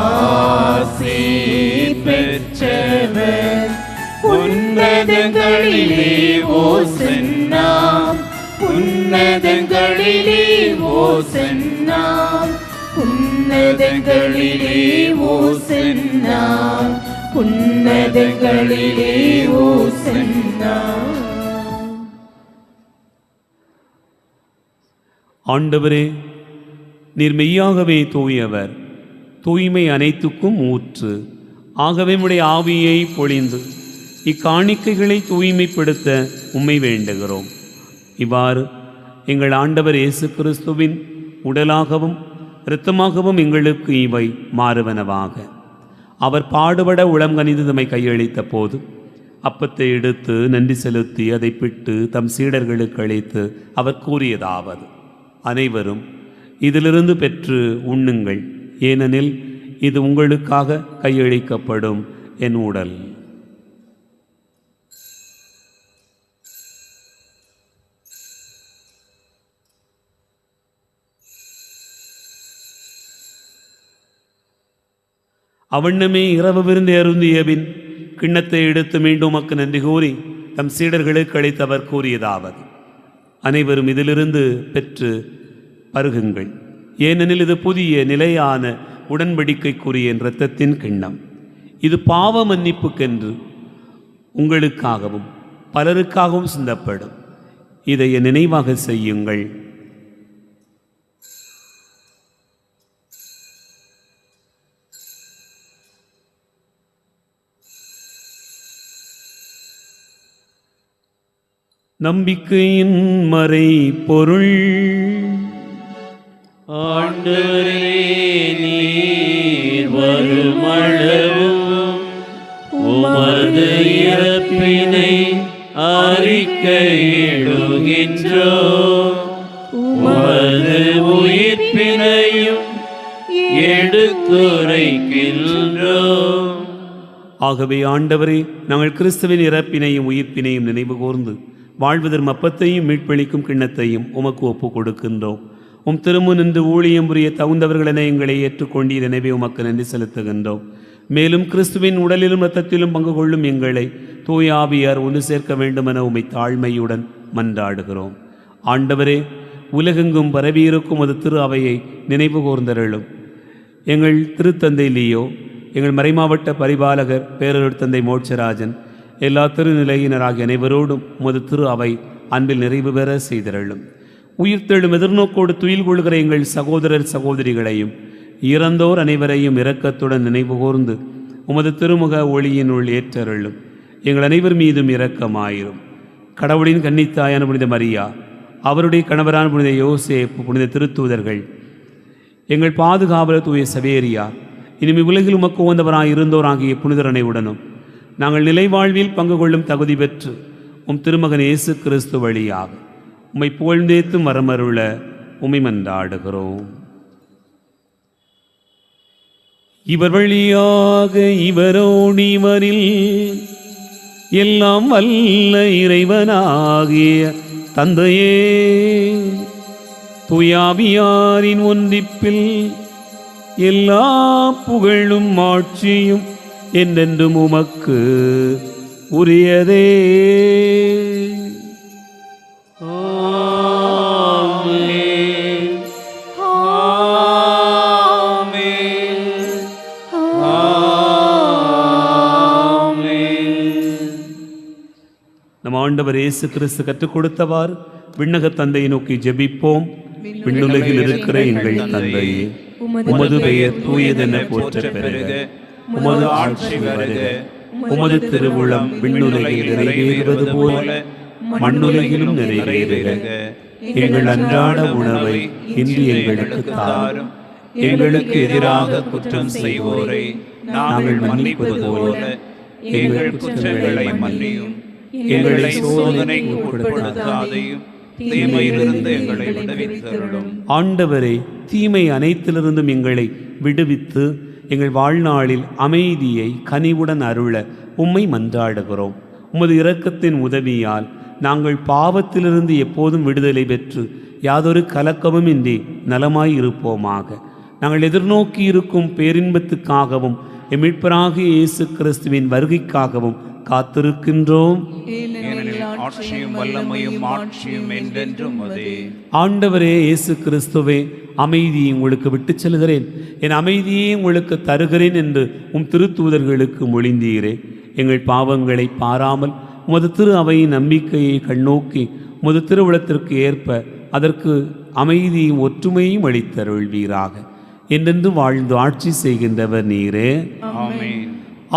ஆசீர் பெற்றவர். உன்னதங்களிலே ஓசன்னா, உன்னதங்களிலே ஓசன்னா, உன்னதங்களிலே ஓசன்னா, உன்னதங்களிலே ஓசன்னா. ஆண்டவரே, நீர் மெய்யாகவே தூயவர், தூய்மை அனைத்துக்கும் ஊற்று. ஆகவே உம்முடைய ஆவியை பொழிந்து இக்காணிக்கைகளை தூய்மைப்படுத்த உம்மை வேண்டுகிறோம். இவ்வாறு எங்கள் ஆண்டவர் இயேசு கிறிஸ்துவின் உடலாகவும் இரத்தமாகவும் எங்களுக்கு இவை மாறுவனவாக. அவர் பாடுபட உளம் கனிந்து தம்மை கையளித்த போது அப்பத்தை எடுத்து நன்றி செலுத்தி அதை பிட்டு தம் சீடர்களுக்கு அளித்து அவர் கூறியதாவது: அனைவரும் இதிலிருந்து பெற்று உண்ணுங்கள், ஏனெனில் இது உங்களுக்காக கையளிக்கப்படும் என் உடல். அவண்ணமே இரவு விருந்து அருந்திய பின் கிண்ணத்தை எடுத்து மீண்டும் உமக்கு நன்றி கூறி தம் சீடர்களுக்கு அளித்தவர் கூறியதாவது: அனைவரும் இதிலிருந்து பெற்று பருகுங்கள், ஏனெனில் இது புதிய நிலையான உடன்படிக்கைக்குரிய என் இரத்தத்தின் கிண்ணம். இது பாவ மன்னிப்புக்கென்று உங்களுக்காகவும் பலருக்காகவும் சிந்தப்படும். இதை என் நினைவாக செய்யுங்கள். நம்பிக்கையின் மறை பொருள். ஆண்டவரே, நீர் வருமளவும் உமது இறப்பினை அறிக்கையிடுகின்றோம், உமது உயிர்ப்பினையும் எடுத்துரைக்கின்றோம். ஆகவே ஆண்டவரே, நாங்கள் கிறிஸ்துவின் இறப்பினையும் உயிர்ப்பினையும் நினைவு கூர்ந்து வாழ்வதற்கு அப்பத்தையும் மீட்பளிக்கும் கிண்ணத்தையும் உமக்கு ஒப்பு கொடுக்கின்றோம். உம் திரும்ப நின்று ஊழியம் புரிய தகுந்தவர்களென எங்களை ஏற்றுக்கொண்டீர். எனவே உமக்கு நன்றி செலுத்துகின்றோம். மேலும் கிறிஸ்துவின் உடலிலும் இரத்தத்திலும் பங்கு கொள்ளும் எங்களை தூய ஆவியார் ஒன்று சேர்க்க வேண்டுமென உம்மை தாழ்மையுடன் மன்றாடுகிறோம். ஆண்டவரே, உலகெங்கும் பரவியிருக்கும் அது திரு அவையை நினைவு கூர்ந்தருளும். எங்கள் திருத்தந்தை லியோ, எங்கள் மறைமாவட்ட பரிபாலகர் பேரருட் தந்தை மோட்சராஜன், எல்லா திருநிலையினராகிய அனைவரோடும் உமது திரு அவை அன்பில் நிறைவு பெற செய்திரளும். உயிர்த்தெழும் எதிர்நோக்கோடு துயில் கொள்கிற எங்கள் சகோதரர் சகோதரிகளையும் இறந்தோர் அனைவரையும் இரக்கத்துடன் நினைவு கூர்ந்து உமது திருமுக ஒளியினுள் ஏற்றருளும். எங்கள் அனைவர் மீதும் இரக்கமாயிரும். கடவுளின் கன்னித்தாயான புனித மரியா, அவருடைய கணவரான புனித யோசேப்பு, புனித திருத்தூதர்கள், எங்கள் பாதுகாவலர் தூய சவேரியா, இனிமே உலகில் உமக்கு உகந்தவராய் இருந்தோராகிய புனிதரனையுடனும் நாங்கள் நிலைவாழ்வில் பங்கு கொள்ளும் தகுதி பெற்று உம் திருமகன் இயேசு கிறிஸ்து வழியாக உம்மை புகழ்ந்தேத்து மரமருள உம்மை மன்றாடுகிறோம். இவர் வழியாக இவரோடு இவரில் எல்லாம் வல்ல இறைவனாகிய தந்தையே, தூயாவியாரின் ஒன்றிப்பில் எல்லா புகழும் ஆட்சியும் என்றென்றும் உமக்கு உரியதே. நம் ஆண்டவர் இயேசு கிறிஸ்து கற்றுக் கொடுத்தவாறு விண்ணக தந்தையை நோக்கி ஜெபிப்போம். விண்ணுலகில் இருக்கிற எங்கள் தந்தையே, உமது பெயர் தூயதென போற்ற பெறுக. உமது ஆட்சி வருக. உமது திருவுளம் விண்ணுலகில் நிறைவேறுவது போல மண்ணுலகிலும் நிறைவேறுக. எங்கள் அன்றாட உணவை இன்று எங்களுக்கு தாரும். எங்களுக்கு எதிராக குற்றம் செய்வோரை நாங்கள் மன்னிப்பது போல எங்கள் குற்றங்களை மன்னியும். எங்களை சோதனைக்கு உட்படுத்தாதையும் தீமையிலிருந்து எங்களை விடுவித்தருளும். ஆண்டவரே, தீமை அனைத்திலிருந்தும் எங்களை விடுவித்து எங்கள் வாழ்நாளில் அமைதியை கனிவுடன் அருள உம்மை மன்றாடுகிறோம். உமது இரக்கத்தின் உதவியால் நாங்கள் பாவத்திலிருந்து எப்போதும் விடுதலை பெற்று யாதொரு கலக்கமும் இன்றி நலமாய் இருப்போமாக. நாங்கள் எதிர்நோக்கி இருக்கும் பேரின்பத்துக்காகவும் எம் மீட்பராகிய இயேசு கிறிஸ்துவின் வருகைக்காகவும் காத்திருக்கின்றோம். ஆண்டவரே இயேசு கிறிஸ்துவே, அமைதியை உங்களுக்கு விட்டுச் செல்கிறேன், என் அமைதியை உங்களுக்கு தருகிறேன் என்று உம் திருத்தூதர்களுக்கு மொழிந்தீரே. எங்கள் பாவங்களை பாராமல் உமது திரு அவையின் நம்பிக்கையை கண்ணோக்கி உமது திருவுளத்திற்கு ஏற்ப அதற்கு அமைதியும் ஒற்றுமையும் அளித்தருள்வீராக. என்றென்று வாழ்ந்து ஆட்சி செய்கின்றவர் நீரே. ஆமென்.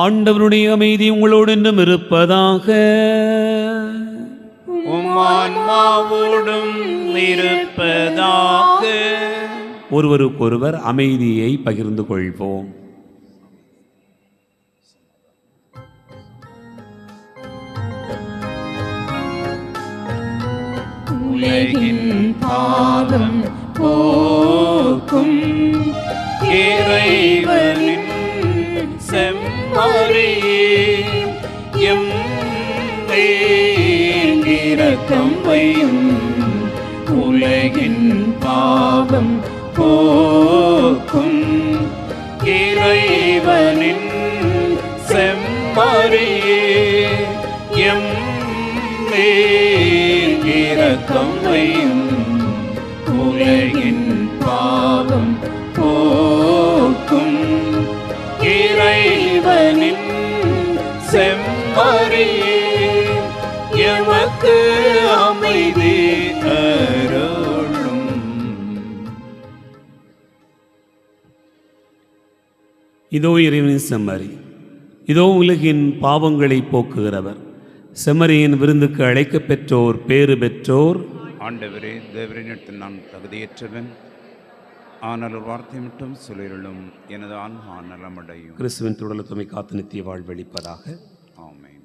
ஆண்டவருடைய அமைதி உங்களோடு என்றும் இருப்பதாக. உம்மான்மாவோடும் இருப்பதாக. ஒருவருக்கொருவர் அமைதியை பகிர்ந்து கொள்வோம். உலகின் பாவம் போக்கும் இறைவனின் செம்மறியே, எம் மேல் இரக்கம் வையும். உலகின் பாவம் போக்கும் இறைவனின் செம்மறியே, எம் மேல் இரக்கம் வையும். உலகின் பாவம் போக்கும் இறைவனின் செம்மறியே, எமக்கு அமைதி அருளும். இதோ இறைவனின் செம்மறி, இதோ உலகின் பாவங்களை போக்குகிறவர். செம்மறியின் விருந்துக்கு அழைக்கப் பெற்றோர் பேறு பெற்றோர். ஆண்டவரே, தேவரிடத்தில் நான் தகுதியற்றவன், ஆனால் ஒரு வார்த்தை மட்டும் சொல்லிருளும், எனது ஆன்மா நலமடையும். கிறிஸ்துவின் தொடர்புமை காத்து நித்திய வாழ்வளிப்பதாக. ஆமென்.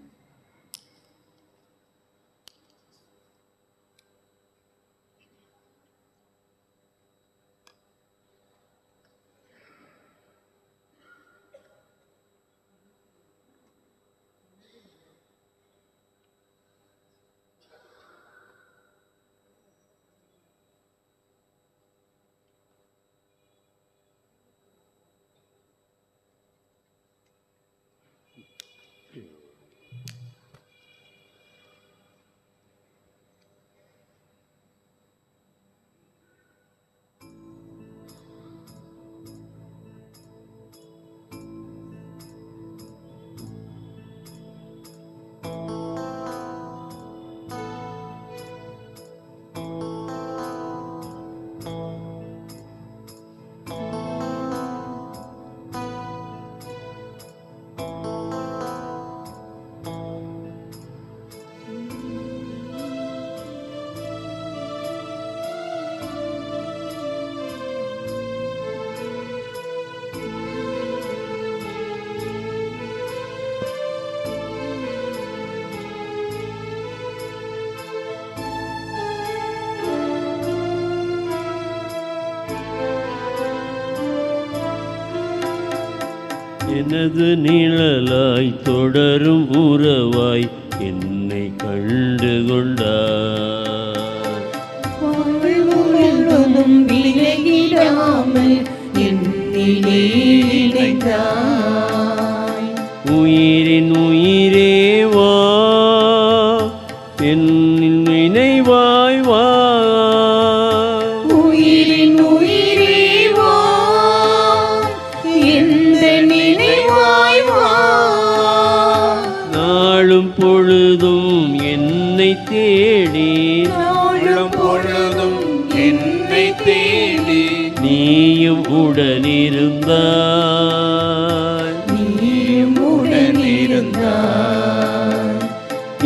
எனது நிழலாய் தொடரும் உறவாய் என்னை கண்டு கொண்டார். முழுவதும் விலகிடாமல் என்னிலே இணைந்தாய். உயிரின் உயிரே வா, என் நினைவாய் வா. உயிரின் உயிரே வா, எந்த நினைவாய் வா. நாளும் பொழுதும் என்னை தேடி, நாளும் பொழுதும் என்னை தேடி நீயும் உடனிருந்தாய். நீயும் உடனிருந்தாய்.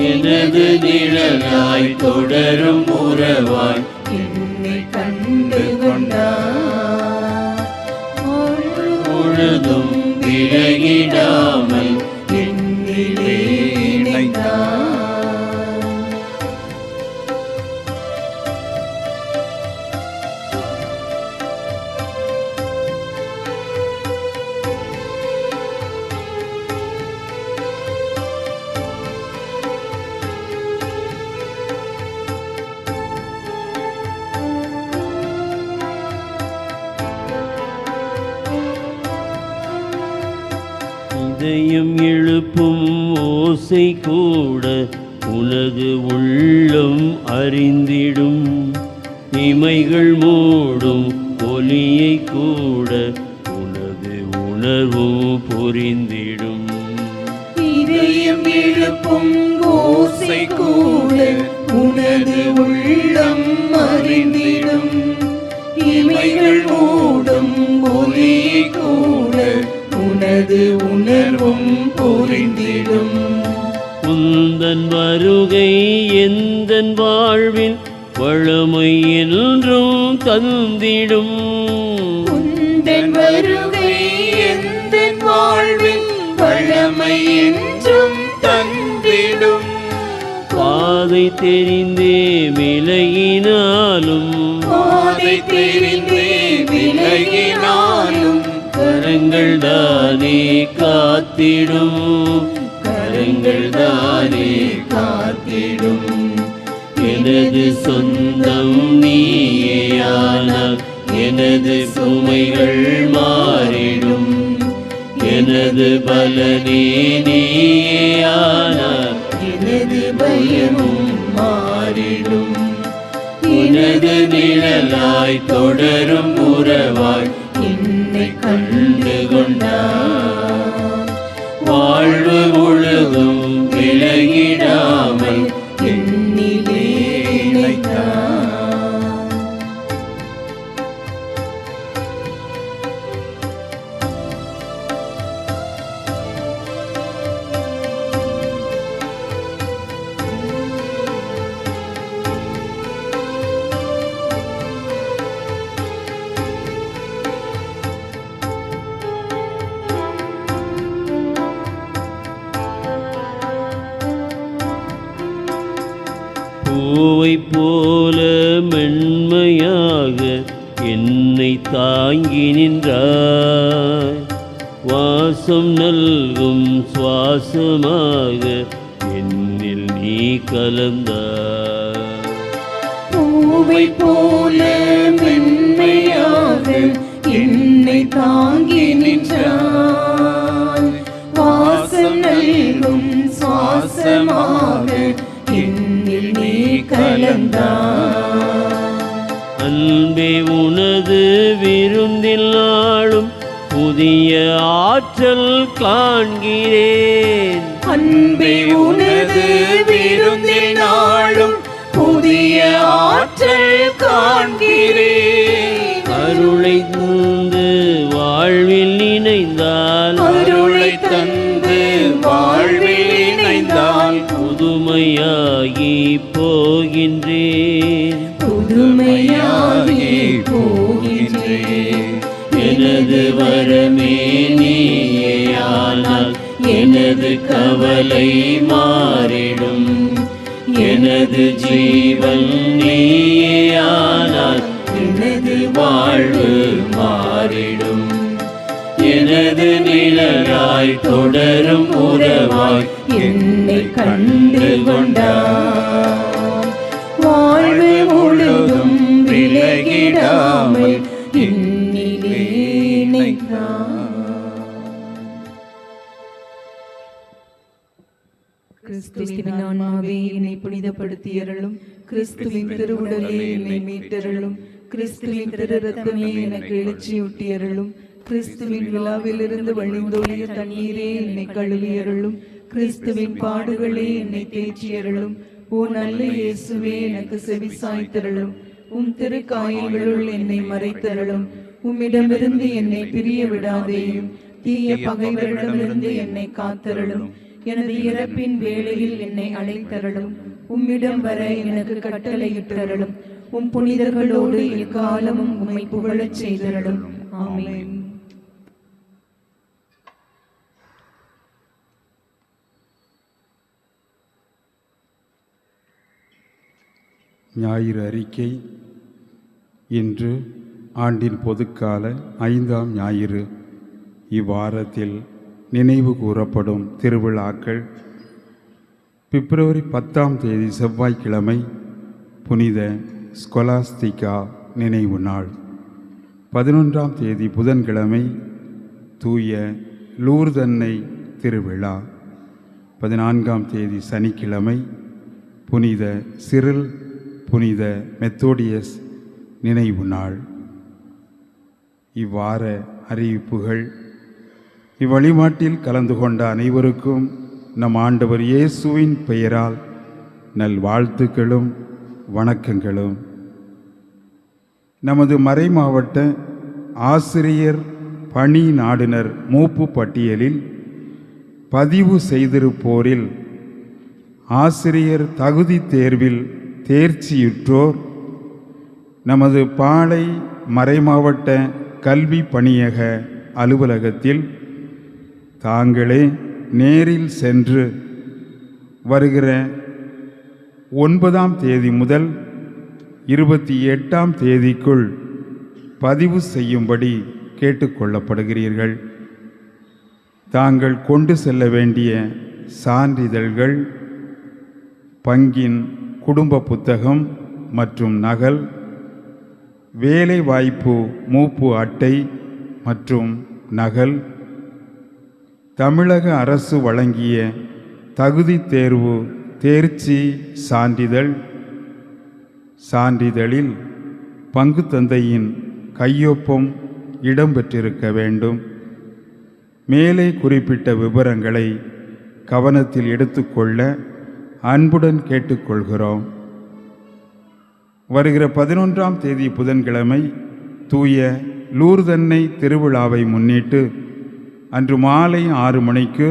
எனது நிழலாய் தொடரும் உறவாய் என்னை கண்டு கொண்டாய். பொழுதும் விலகிடாமல் என்னிலே இணைந்தாய். இதயம் எழுப்பும் ஓசை கூட உனது உள்ளம் அறிந்திடும். இமைகள் மூடும் ஒலியை கூட உனது உணர்வும் புரிந்திடும். இதயம் எழுப்பும் ஓசை கூட உனது உள்ளம் அறிந்திடும். இமைகள் மூடும் ஒலியை கூட உனது உணர்வும் புரிந்திடும். உந்தன் வருகை எந்தன் வாழ்வில் வளமை என்றும் தந்திடும். உந்தன் வருகை எந்தன் வாழ்வில் வளமை என்றும் தந்திடும். பாதை தெரிந்தே விலகினாலும், பாதை தெரிந்தே விலகினாலும் கரங்கள் தானே காத்திடும். கரங்கள் தானே காத்திடும். எனது சொந்தம் நீயானால் எனது சுமைகள் மாறிடும். எனது பலனே நீயானால் எனது பயமும் மாறிடும். எனது நிழலாய் தொடரும் உறவாய் என்னை கண்டு கொண்டாய். வாழ்வு முழுதும் விலகிடாமல் என்னிலே இணைத்தாய். பூவை போல மென்மையாக என்னை தாங்கி நின்றாய். வாசம் நல்கும் சுவாசமாக என்னில் நீ கலந்தாய். பூவை போல மென்மையாக என்னை தாங்கி நின்றாய். வாசம் நல்கும் சுவாசமாக என்னில் நீ கலந்தாய். அன்பே உனது விருந்தில் நாளும் புதிய ஆற்றல் காண்கிறேன். அன்பே உனது விருந்தில் நாளும் புதிய ஆற்றல் காண்கிறேன். அருளை தந்து வாழ்வில் இணைந்தால், அருளை தந்து வாழ்வில் இணைந்தால் புதுமையாகி போகின்றேன். புதுமையாகி போகின்றேன். எனது வரமே நீயானால் எனது கவலை மாறிடும். எனது ஜீவன் நீயானால் எனது வாழ்வு மாறிடும். எனது நிழலாய் தொடரும் உறவாய் என்னை கண்டு கொண்டார். வாழ்வு முழுதும் விலகிடாமல் என்னிலே இணைத்தார். கிறிஸ்துவின் ஆன்மாவே என்னை புனிதப்படுத்தியருளும். கிறிஸ்துவின் திருவுடலே என்னை மீட்டருளும். கிறிஸ்துவின் திரு ரத்தமே எனக்கு எழுச்சியூட்டியருளும். கிறிஸ்துவின் விழாவிலிருந்து வழிந்தோடிய தண்ணீரே என்னை கழுவியருளும். கிறிஸ்துவின் பாடுகளே என்னை தேற்றியருளும். ஓ நல்ல இயேசுவே, எனக்கு செவி சாய்த்தருளும். உம் திருக்காயங்களுள் என்னை மறைத்தருளும். உம்மிடமிருந்து என்னை பிரிய விடாதேயும். தீய பகைவரிடமிருந்து என்னை காத்தருளும். எனது இறப்பின் வேளையில் என்னை அழைத்தருளும். உம்மிடம் வர எனக்கு கட்டளையிட்டருளும். உம் புனிதர்களோடு எக்காலமும் உம்மை புகழச் செய்தருளும். ஆமென். ஞாயிறு அறிக்கை. இன்று ஆண்டின் பொதுக்கால 5ஆம் ஞாயிறு. இவ்வாரத்தில் நினைவு கூறப்படும் திருவிழாக்கள்: பிப்ரவரி 10ஆம் தேதி செவ்வாய்க்கிழமை புனித ஸ்கொலாஸ்திகா நினைவு நாள். 11ஆம் தேதி புதன்கிழமை தூய லூர்தன்னை திருவிழா. 14ஆம் தேதி சனிக்கிழமை புனித சிறில் புனித மெத்தோடியஸ் நினைவு நாள். இவ்வார அறிவிப்புகள். இவ்வழிபாட்டில் கலந்து கொண்ட அனைவருக்கும் நம் ஆண்டவர் இயேசுவின் பெயரால் நல்வாழ்த்துக்களும் வணக்கங்களும். நமது மறைமாவட்ட ஆசிரியர் பணி நாடுனர் மூப்பு பட்டியலில் பதிவு செய்திருப்போரில் ஆசிரியர் தகுதி தேர்வில் தேர்ச்சியுற்றோர் நமது பாளை மறைமாவட்ட கல்வி பணியக அலுவலகத்தில் தாங்களே நேரில் சென்று வருகிற 9ஆம் தேதி முதல் 28ஆம் தேதிக்குள் பதிவு செய்யும்படி கேட்டுக்கொள்ளப்படுகிறீர்கள். தாங்கள் கொண்டு செல்ல வேண்டிய சான்றிதழ்கள்: பங்கின் குடும்ப புத்தகம் மற்றும் நகல், வேலைவாய்ப்பு மூப்பு அட்டை மற்றும் நகல், தமிழக அரசு வழங்கிய தகுதி தேர்வு தேர்ச்சி சான்றிதழ், சான்றிதழில் பங்கு தந்தையின் கையொப்பம் இடம்பெற்றிருக்க வேண்டும். மேலே குறிப்பிட்ட விவரங்களை கவனத்தில் எடுத்துக்கொள்ள அன்புடன் கேட்டுக்கொள்கிறோம். வருகிற 11ஆம் தேதி புதன்கிழமை தூய லூர்தன்னை திருவிழாவை முன்னிட்டு அன்று மாலை 6 மணிக்கு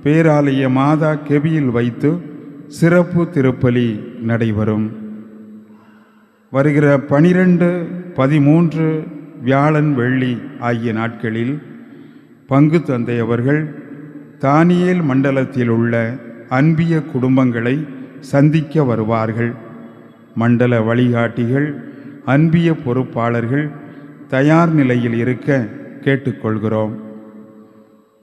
பேராலய மாதா கெபியில் வைத்து சிறப்பு திருப்பலி நடைபெறும். வருகிற 12, 13 வியாழன் வெள்ளி ஆகிய நாட்களில் பங்கு தந்தை அவர்கள் தானியேல் மண்டலத்தில் உள்ள அன்பிய குடும்பங்களை சந்திக்க வருவார்கள். மண்டல வழிகாட்டிகள், அன்பிய பொறுப்பாளர்கள் தயார் நிலையில் இருக்க கேட்டுக்கொள்கிறோம்.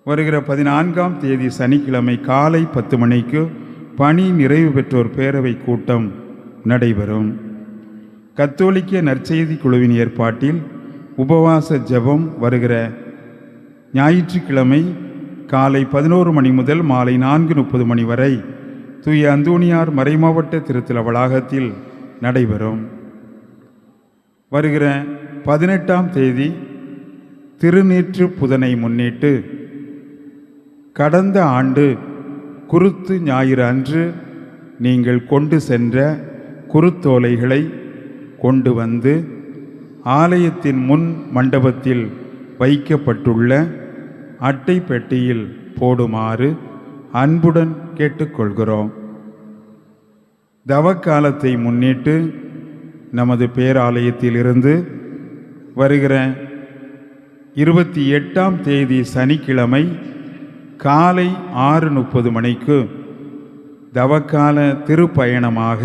வருகிற 14ஆம் தேதி சனிக்கிழமை காலை 10 மணிக்கு பணி நிறைவு பெற்றோர் பேரவை கூட்டம் நடைபெறும். கத்தோலிக்க நற்செய்தி குழுவின் ஏற்பாட்டில் உபவாச ஜெபம் வருகிற ஞாயிற்றுக்கிழமை காலை 11 மணி முதல் மாலை 4:30 மணி வரை தூய அந்தோணியார் மறைமாவட்ட திருத்தல வளாகத்தில் நடைபெறும். வருகிற 18ஆம் தேதி திருநீற்று புதனை முன்னிட்டு கடந்த ஆண்டு குருத்து ஞாயிறு அன்று நீங்கள் கொண்டு சென்ற குருத்தோலைகளை கொண்டு வந்து ஆலயத்தின் முன் மண்டபத்தில் வைக்கப்பட்டுள்ள அட்டை பெட்டியில் போடுமாறு அன்புடன் கேட்டுக்கொள்கிறோம். தவக்காலத்தை முன்னிட்டு நமது பேராலயத்திலிருந்து வருகிற 28ஆம் தேதி சனிக்கிழமை காலை 6:30 மணிக்கு தவக்கால திருப்பயணமாக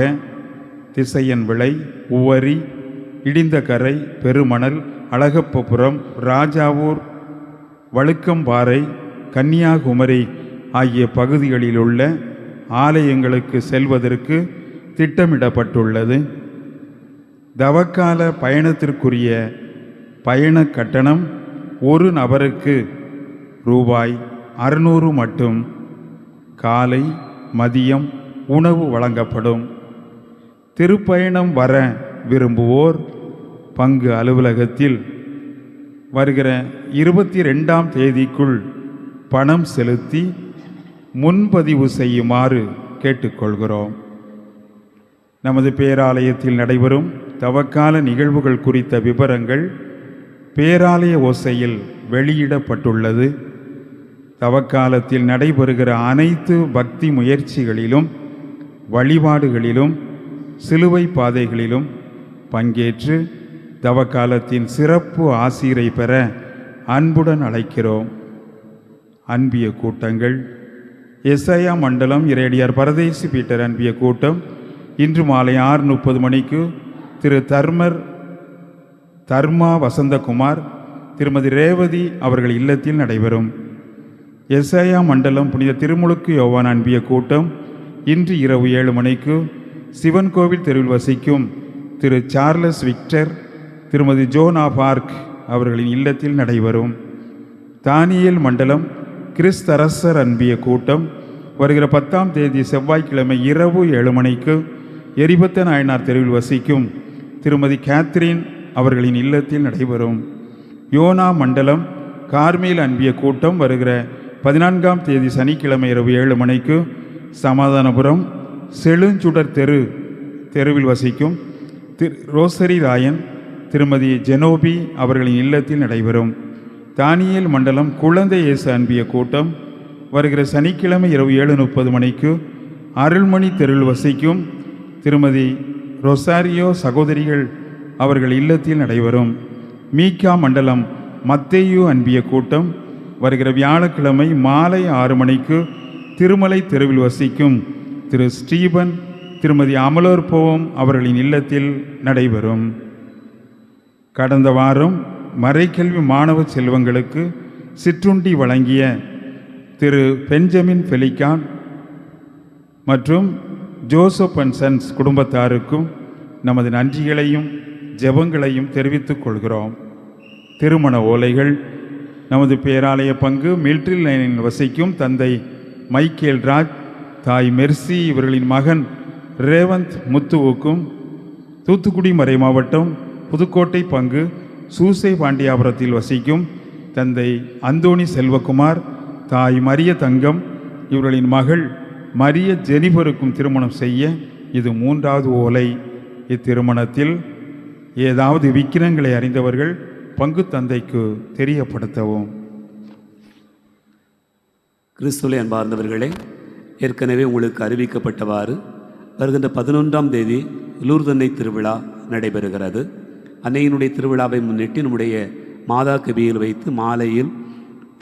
திசையன் விளை, உவரி, இடிந்தகரை, பெருமணல், அழகப்பபுரம், ராஜாவூர் வழுக்கம்பாறை, கன்னியாகுமரி ஆகிய பகுதிகளிலுள்ள ஆலயங்களுக்கு செல்வதற்கு திட்டமிடப்பட்டுள்ளது. தவக்கால பயணத்திற்குரிய பயண கட்டணம் ஒரு நபருக்கு ரூபாய் 600 மட்டும். காலை மதியம் உணவு வழங்கப்படும். திருப்பயணம் வர விரும்புவோர் பங்கு அலுவலகத்தில் வருகிற 22ஆம் தேதிக்குள் பணம் செலுத்தி முன்பதிவு செய்யுமாறு கேட்டுக்கொள்கிறோம். நமது பேராலயத்தில் நடைபெறும் தவக்கால நிகழ்வுகள் குறித்த விவரங்கள் பேராலய ஓசையில் வெளியிடப்பட்டுள்ளது. தவக்காலத்தில் நடைபெறுகிற அனைத்து பக்தி முயற்சிகளிலும் வழிபாடுகளிலும் சிலுவை பாதைகளிலும் பங்கேற்று தவக்காலத்தின் சிறப்பு ஆசீரை பெற அன்புடன் அழைக்கிறோம். அன்பிய கூட்டங்கள். எஸ்ஐயா மண்டலம் இறையடியார் பரதேசி பீட்டர் அன்பிய கூட்டம் இன்று மாலை 6:30 மணிக்கு திரு தர்மா வசந்தகுமார், திருமதி ரேவதி அவர்கள் இல்லத்தில் நடைபெறும். எஸ்ஐயா மண்டலம் புனித திருமுழுக்கு யோவான் அன்பிய கூட்டம் இன்று இரவு 7 மணிக்கு சிவன் கோவில் தெருவில் வசிக்கும் திரு சார்லஸ் விக்டர், திருமதி ஜோனா பார்க் அவர்களின் இல்லத்தில் நடைபெறும். தானியேல் மண்டலம் கிறிஸ்தரசர் அன்பிய கூட்டம் வருகிற 10ஆம் தேதி செவ்வாய்க்கிழமை இரவு 7 மணிக்கு எரிபத்த நாயனார் தெருவில் வசிக்கும் திருமதி கேத்ரின் அவர்களின் இல்லத்தில் நடைபெறும். யோனா மண்டலம் கார்மேல் அன்பிய கூட்டம் வருகிற 14ஆம் தேதி சனிக்கிழமை இரவு 7 மணிக்கு சமாதானபுரம் செழுஞ்சுடர் தெருவில் வசிக்கும் ரோசரி ராயன், திருமதி ஜெனோபி அவர்களின் இல்லத்தில் நடைபெறும். தானியேல் மண்டலம் குழந்தை இயேசு அன்பிய கூட்டம் வருகிற சனிக்கிழமை இரவு 7:30 மணிக்கு அருள்மணி தெருவில் வசிக்கும் திருமதி ரொசாரியோ சகோதரிகள் அவர்கள் இல்லத்தில் நடைபெறும். மீகா மண்டலம் மத்தேயு அன்பிய கூட்டம் வருகிற வியாழக்கிழமை மாலை 6 மணிக்கு திருமலை தெருவில் வசிக்கும் திரு ஸ்டீபன், திருமதி அமலோற்போவம் அவர்களின் இல்லத்தில் நடைபெறும். கடந்த வாரம் மறைக்கல்வி மாணவ செல்வங்களுக்கு சிற்றுண்டி வழங்கிய திரு பெஞ்சமின் ஃபெலிகான் மற்றும் ஜோசப் அண்ட் சன்ஸ் குடும்பத்தாருக்கும் நமது நன்றிகளையும் ஜெபங்களையும் தெரிவித்துக் கொள்கிறோம். திருமண ஓலைகள். நமது பேராலய பங்கு மில்ட்ரில் லைனில் வசிக்கும் தந்தை மைக்கேல் ராஜ், தாய் மெர்சி இவர்களின் மகன் ரேவந்த் முத்துவுக்கும், தூத்துக்குடி மறை மாவட்டம் புதுக்கோட்டை பங்கு சூசை பாண்டியாபுரத்தில் வசிக்கும் தந்தை அந்தோணி செல்வகுமார், தாய் மரிய தங்கம் இவர்களின் மகள் மரிய ஜெனிபருக்கும் திருமணம் செய்ய இது 3வது ஓலை. இத்திருமணத்தில் ஏதாவது விக்கிரங்களை அறிந்தவர்கள் பங்கு தந்தைக்கு தெரியப்படுத்தவும். கிறிஸ்துவை அன்பார்ந்தவர்களே, ஏற்கனவே உங்களுக்கு அறிவிக்கப்பட்டவாறு வருகின்ற 11ஆம் தேதி லூர்தன்னை திருவிழா நடைபெறுகிறது. அன்னையினுடைய திருவிழாவை முன்னிட்டு நம்முடைய மாதா கபியில் வைத்து மாலையில்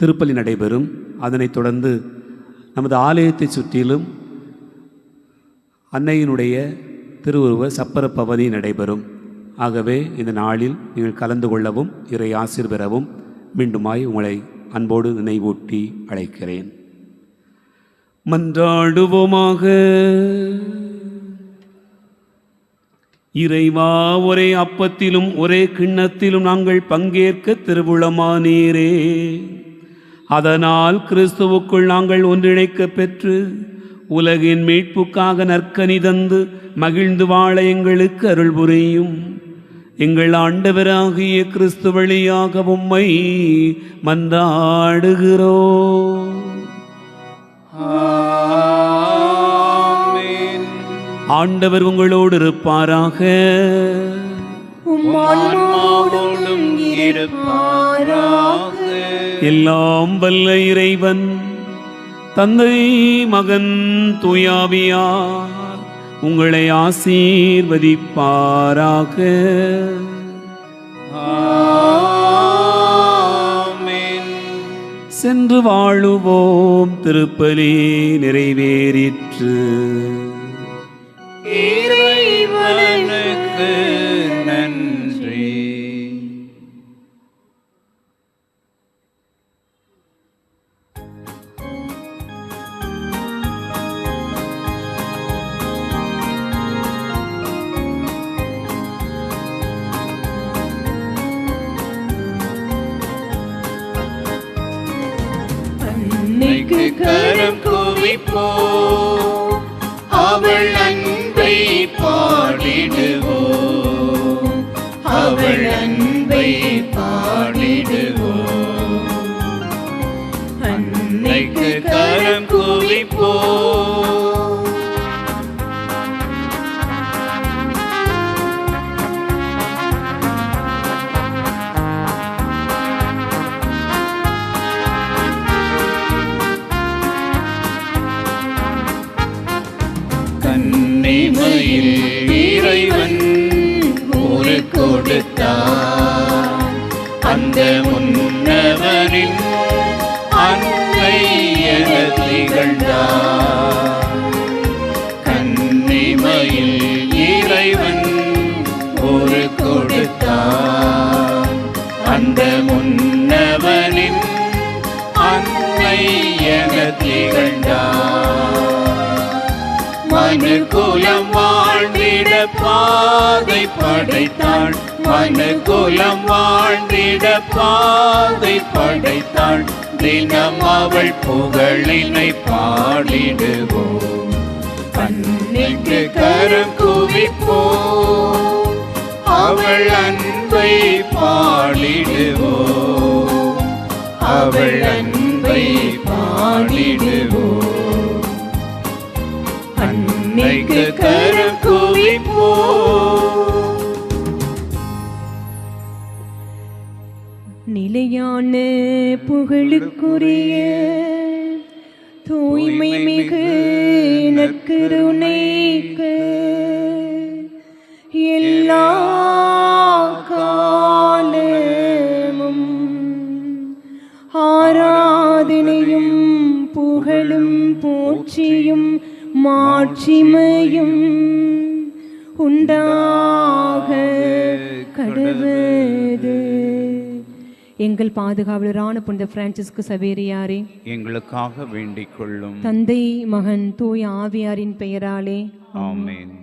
திருப்பலி நடைபெறும். அதனைத் தொடர்ந்து நமது ஆலயத்தை சுற்றிலும் அன்னையினுடைய திருவுருவ சப்பர பவனி நடைபெறும். ஆகவே இந்த நாளில் நீங்கள் கலந்து கொள்ளவும் இறை ஆசீர் பெறவும் மீண்டுமாய் உங்களை அன்போடு நினைவூட்டி அழைக்கிறேன். மன்றாடுவோமாக. இறைவா, ஒரே அப்பத்திலும் ஒரே கிண்ணத்திலும் நாங்கள் பங்கேற்க திருவுளமானீரே. அதனால் கிறிஸ்துவுக்குள் நாங்கள் ஒன்றிணைக்க பெற்று உலகின் மீட்புக்காக நற்கனி தந்து மகிழ்ந்து வாழ எங்களுக்கு அருள் புரியும். எங்கள் ஆண்டவராகிய கிறிஸ்து வழியாக உம்மை மன்றாடுகிறோம். ஆண்டவர் உங்களோடு இருப்பாராக. எல்லாம் வல்ல இறைவன் தந்தை, மகன், தூயாவியார் உங்களை ஆசீர்வதிப்பாராக. சென்று வாழுவோம். திருப்பலி நிறைவேறிற்று. இறைவனுக்கு நன்றி. அன்னைக்கு கரம் குவிப்போம், அவள் அன்பை பாடிடுவோம், அவள் அன்பை பாடிடுவோம். அன்னைக்கு கரம் குவிப்போம். கன்னிமையில் இறைவன் ஊரு கொடுத்தார், அந்த முன்னவரின் அன்னை என திகழ்ந்தார். கன்னிமையில் இறைவன் ஊரு கொடுத்தார், அந்த முன்னவரின் அன்னை என திகழ்ந்தார். மனுக்குலம் வாழ்ந்திட பாதை படைத்தாள், மனுக்குலம் வாழ்ந்திட பாதை படைத்தாள். தினம் அவள் புகழினை பாடிடுவோம், அன்னைக்கு கரம் குவிப்போம், அவள் அன்பை பாடிடுவோம், அவள் அன்பை பாடிடுவோம். அன்னைக்கு கரம் குவிப்போம். நிலையான புகழுக்குரிய தூய்மை மிகு நற்கருணைக்கு எல்லா காலமும் ஆராதனையும் புகழும் போற்றியும் மாட்சிமையும் உண்டாக கடவுது. எங்கள் பாதுகாவலரான புனித பிரான்சிஸ்கு சவேரியாரே, எங்களுக்காக வேண்டிக் கொள்ளும். தந்தை மகன் தூய ஆவியாரின் பெயராலே ஆமென்.